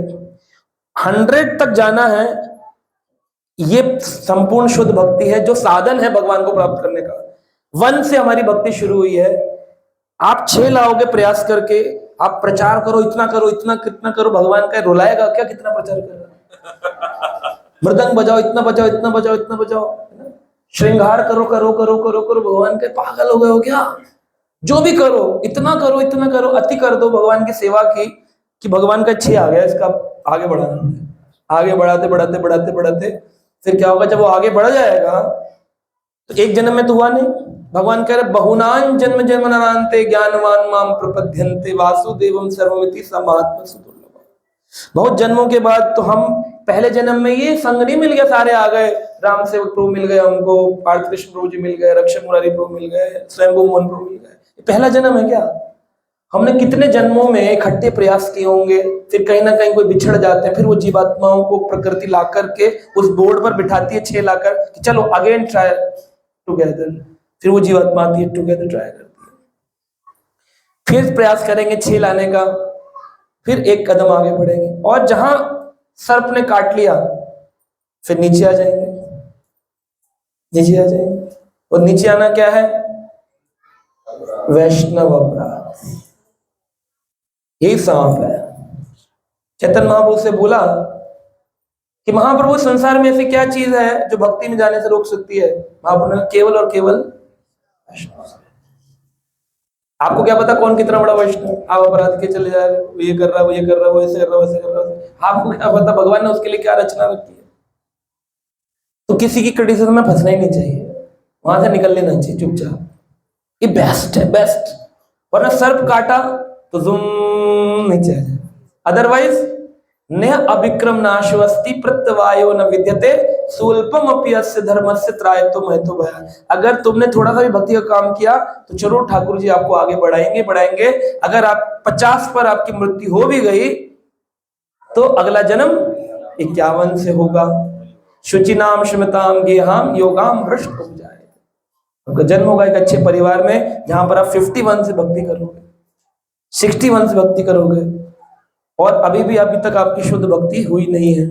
100 तक जाना है, ये संपूर्ण शुद्ध भक्ति है, जो साधन है भगवान को प्राप्त करने का। 1 से हमारी भक्ति शुरू हुई है। आप 6 लाओगे प्रयास करके, आप प्रचार करो, इतना करो, इतना कितना करो, भगवान का रुलाएगा क्या? कितना प्रचार कर रहा है? मृदंग बजाओ, इतना बजाओ, इतना बजाओ, इतना बजाओ, श्रृंगार करो करो करो करो करो, भगवान के पागल हो गए हो क्या? जो भी करो, इतना करो, इतना करो, अति कर दो भगवान की सेवा की, कि भगवान का 6 आ गया, इसका आगे बढ़ाना। आगे बढ़ाते बढ़ाते बढ़ाते बढ़ाते फिर क्या होगा? जब वो आगे बढ़ जाएगा तो 1 जन्म में तो हुआ नहीं। भगवान कह रहे बहुनान जन्म जन्मनान्ते ज्ञानवान माम प्रपद्यन्ते वासुदेवम सर्वमिति समात्म सुदुर्लभम। बहुत जन्मों के बाद तो हम, पहले जन्म में ये संग नहीं मिल गया, सारे आ गए, राम सेवक प्रभु मिल गए हमको, पार्थ कृष्ण प्रभु जी मिल गए, रक्षक मुरारी प्रभु मिल गए, स्वयंभू मोहन प्रभु मिल गए। पहला जन्म है क्या? हमने कितने जन्मों में इकट्ठे प्रयास किए होंगे, फिर कहीं ना कहीं कोई बिछड़ जाते हैं, फिर वो जीवात्माओं को प्रकृति ला करके उस बोर्ड पर बिठाती है 6 लाकर कि चलो अगेन ट्राई टुगेदर। फिर वो जीवात्मा आती है, टुगेदर ट्राई करती है, फिर प्रयास करेंगे 6 लाने का, फिर 1 कदम आगे बढ़ेंगे, और जहां सर्प ने काट लिया फिर नीचे आ जाएंगे, नीचे आ जाएंगे। और नीचे आना क्या है? वैष्णव अपराध, यही सांप है। चैतन्य महाप्रभु से बोला कि महाप्रभु संसार में ऐसी क्या चीज है जो भक्ति में जाने से रोक सकती है? महाप्रभु ने केवल और केवल वैष्णव। आपको क्या पता कौन कितना बड़ा वैष्णव? आप अपराध के चले जा रहे हो, ये कर रहा है, वो ये कर रहा है, वो ऐसे कर रहा है, वैसे कर रहा है, आपको क्या पता भगवान ने उसके लिए क्या रचना रखी है? तो किसी की क्रिटिसिज्म में फंसना ही नहीं चाहिए, वहां से निकल लेना चाहिए चुपचाप। ये बेस्ट है, बेस्ट। वरना सर्प काटा तो जुम नीचे आ जाए, अदरवाइज नेह अभिक्रम नाशवस्ति प्रत्यवायो न विद्यते स्वल्पम अपि अस्य धर्मस्य त्रायतो महतो भया। अगर तुमने थोड़ा सा भी भक्ति का काम किया तो जरूर ठाकुर जी आपको आगे बढ़ाएंगे बढ़ाएंगे। अगर आप 50 पर आपकी मृत्यु हो भी गई तो अगला जन्म 51 से होगा। शुचिनाम श्रमताम गेहाम योगाम भ्रष्ट हो जाए। आपका जन्म होगा एक अच्छे परिवार में जहां पर आप 51 से भक्ति करोगे, 61 से भक्ति करोगे और अभी तक आपकी शुद्ध भक्ति हुई नहीं है।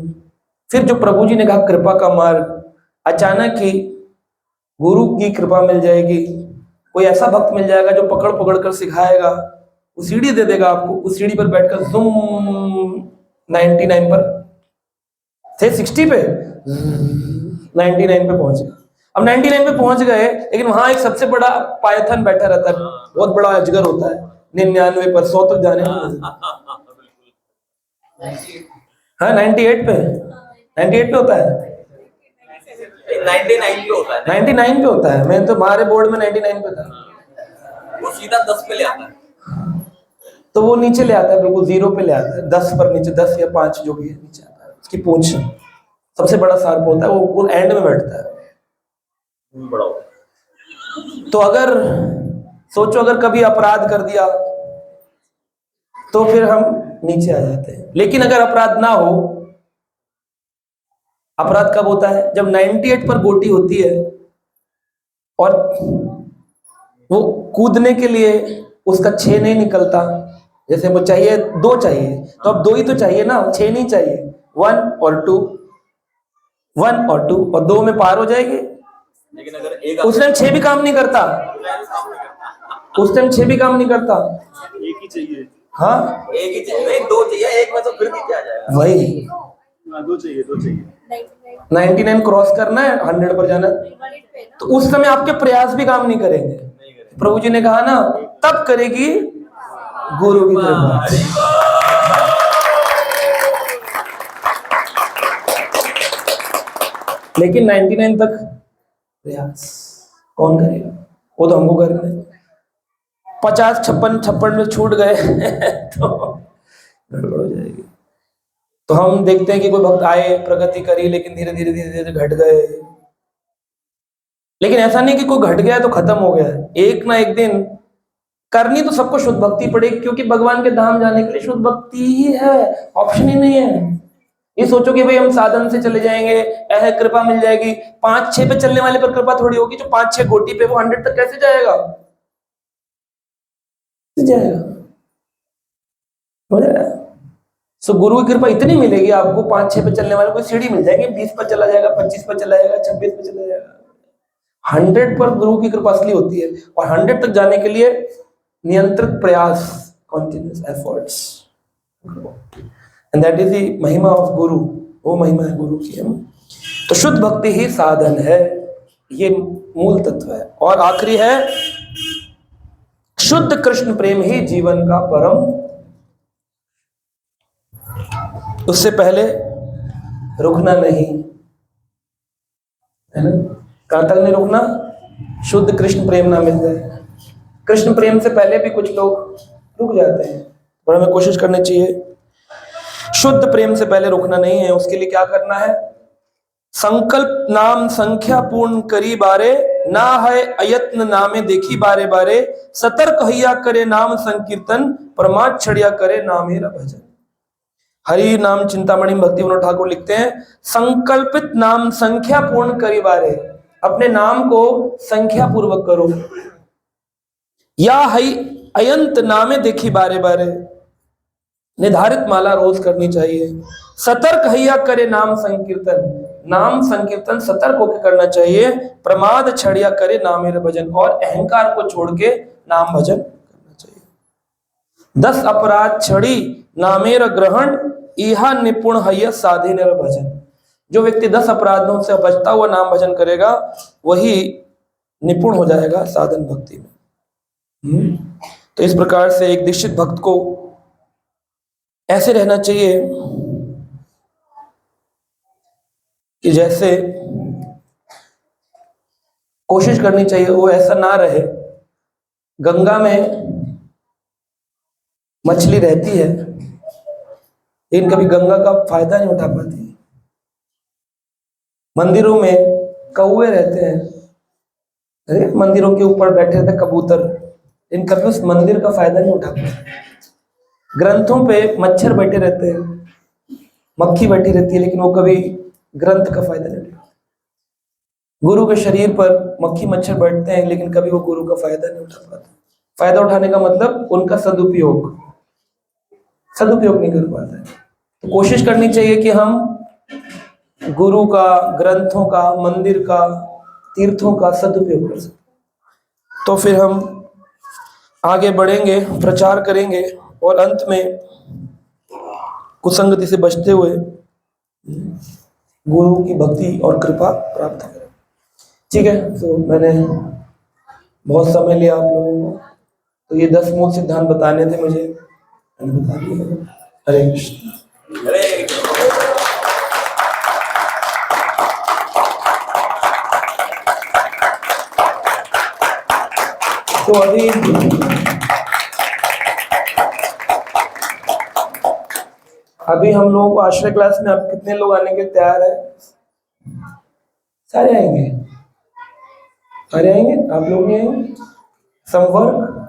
फिर जो प्रभु जी ने कहा कृपा का मार्ग, अचानक ही गुरु की कृपा मिल जाएगी, कोई ऐसा भक्त मिल जाएगा जो पकड़ पकड़ कर सिखाएगा, वो सीढ़ी दे देगा आपको, उस सीढ़ी पर बैठकर जुम 99 पर थे 60 पे 99 पे पहुंच गए। अब 99 पे पहुंच गए लेकिन वहां एक सबसे बड़ा पायथन बैठा रहता है, बहुत बड़ा अजगर होता है 99 पर 100 तक जाने हाँ 98 पे 98 पे होता है 99 पे होता है 99 पे होता है। मैं तो हमारे बोर्ड में 99 पे था। वो सीधा 10 पे ले आता है। तो वो नीचे ले आता है, बिल्कुल 0 पे ले आता है, 10 पर नीचे 10 या 5 जो भी है नीचे आता है। उसकी पूंछ सबसे बड़ा सर्प होता है, वो एंड में बैठता है बड़ा। तो अगर सोचो अगर कभी अपराध कर दिया तो फिर हम नीचे आ जाते हैं। लेकिन अगर अपराध ना हो, अपराध कब होता है? जब 98 पर गोटी होती है और वो कूदने के लिए उसका 6 नहीं निकलता, जैसे वो चाहिए 2 चाहिए तो अब 2 ही तो चाहिए ना, 6 नहीं चाहिए, 1 और 2, 1 और 2 और 2 में पार हो जाएगी। लेकिन अगर एक उस टाइम 6 भी काम नहीं करता, उस टाइम 6 भी काम नहीं करता, एक ही चाहिए। हाँ एक ही चाहिए, नहीं 2 चाहिए, एक में तो फिर भी क्या जाएगा। वही 2 चाहिए 2 चाहिए। 99 क्रॉस करना है, 100 पर जाना है। तो उस समय आपके प्रयास भी काम नहीं करेंगे। प्रभु जी ने कहा ना तब करेगी गुरु की कृपा। लेकिन 99 तक प्रयास कौन करेगा? वो तो हमको करना है। 50 56 में छूट गए तो गड़बड़ हो जाएगी। तो हम देखते हैं कि कोई भक्त आए, प्रगति करी, लेकिन धीरे धीरे घट गए। लेकिन ऐसा नहीं कि कोई घट गया तो खत्म हो गया। एक ना एक दिन करनी तो सबको शुद्ध भक्ति पड़ेगी, क्योंकि भगवान के धाम जाने के लिए शुद्ध भक्ति ही है, ऑप्शन ही नहीं है। ये सोचो कि भाई हम साधन से चले जाएंगे, ऐसे कृपा मिल जाएगी। 5-6 पे चलने वाले पर कृपा थोड़ी होगी, जो 5-6 गोटी पे वो 100 तक कैसे जाएगा? सो गुरु की कृपा इतनी मिलेगी आपको, 5-6 पे चलने वाले कोई सीढ़ी मिल जाएगी, 20 पर चला जाएगा, 25 पर चला जाएगा, 26 पर चला जाएगा। 100 पर गुरु की कृपा असली होती है। और 100 तक जाने के लिए नियंत्रित प्रयास, continuous efforts, and that is the महिमा ऑफ गुरु। वो महिमा है गुरु की। तो शुद्ध भक्ति ही साधन है, ये मूल तत्व है। और आखिरी है शुद्ध कृष्ण प्रेम ही जीवन का परम। उससे पहले रुकना नहीं, है ना? कहां तक नहीं रुकना? शुद्ध कृष्ण प्रेम ना मिल जाए। कृष्ण प्रेम से पहले भी कुछ लोग रुक जाते हैं, पर हमें कोशिश करनी चाहिए शुद्ध प्रेम से पहले रुकना नहीं है। उसके लिए क्या करना है? संकल्प नाम संख्या पूर्ण करी बारे, ना है अयत्न नामे देखी बारे बारे, सतर्क हैया करे नाम संकीर्तन, प्रमाद छड़िया करे नामेरा भजन। हरि नाम चिंतामणि भक्ति विनोद ठाकुर लिखते हैं, संकल्पित नाम संख्या पूर्ण करी बारे, अपने नाम को संख्या पूर्वक करो। या हई अयंत नामे देखी बारे बारे, निर्धारित माला रोज करनी चाहिए। सतर्क हैया करे नाम संकीर्तन, नाम संकीर्तन सतर्क होकर करना चाहिए। प्रमाद छड़िया करे नामेर भजन, और अहंकार को छोड़ के नाम भजन करना चाहिए। 10 अपराध छड़ी नामेर ग्रहण, इहा निपुण हैया साधे निर भजन। जो व्यक्ति 10 अपराधों से बचता हुआ नाम भजन करेगा वही निपुण हो जाएगा साधन भक्ति में। तो इस प्रकार से एक दीक्षित भक्त को ऐसे रहना चाहिए कि जैसे कोशिश करनी चाहिए वो ऐसा ना रहे, गंगा में मछली रहती है लेकिन कभी गंगा का फायदा नहीं उठा पाती। मंदिरों में कौवे रहते हैं, अरे मंदिरों के ऊपर बैठे रहते कबूतर, लेकिन कभी उस मंदिर का फायदा नहीं उठा पाते। ग्रंथों पे मच्छर बैठे रहते हैं, मक्खी बैठी रहती है, लेकिन वो कभी ग्रंथ का फायदा नहीं उठाते। गुरु के शरीर पर मक्खी मच्छर बैठते हैं, लेकिन कभी वो गुरु का फायदा नहीं उठा पाते। फायदा उठाने का मतलब उनका सदुपयोग नहीं कर पाते। तो कोशिश करनी चाहिए कि हम गुरु का, ग्रंथों का, मंदिर का, तीर्थों का सदुपयोग कर सकें। तो फिर हम आगे बढ़ेंगे, प्रचार करेंगे और अंत में कुसंगति से बचते हुए गुरु की भक्ति और कृपा प्राप्त करें। ठीक है, तो मैंने बहुत समय लिया आप लोगों को, तो ये 10 मूल सिद्धांत बताने थे मुझे, मैंने बता दिया। हरे कृष्ण। अरे तो अभी हम लोगों को आश्रय क्लास में अब कितने लोग आने के तैयार हैं? सारे आएंगे? सारे आएंगे? आप लोग नहीं आएंगे? संवर्ग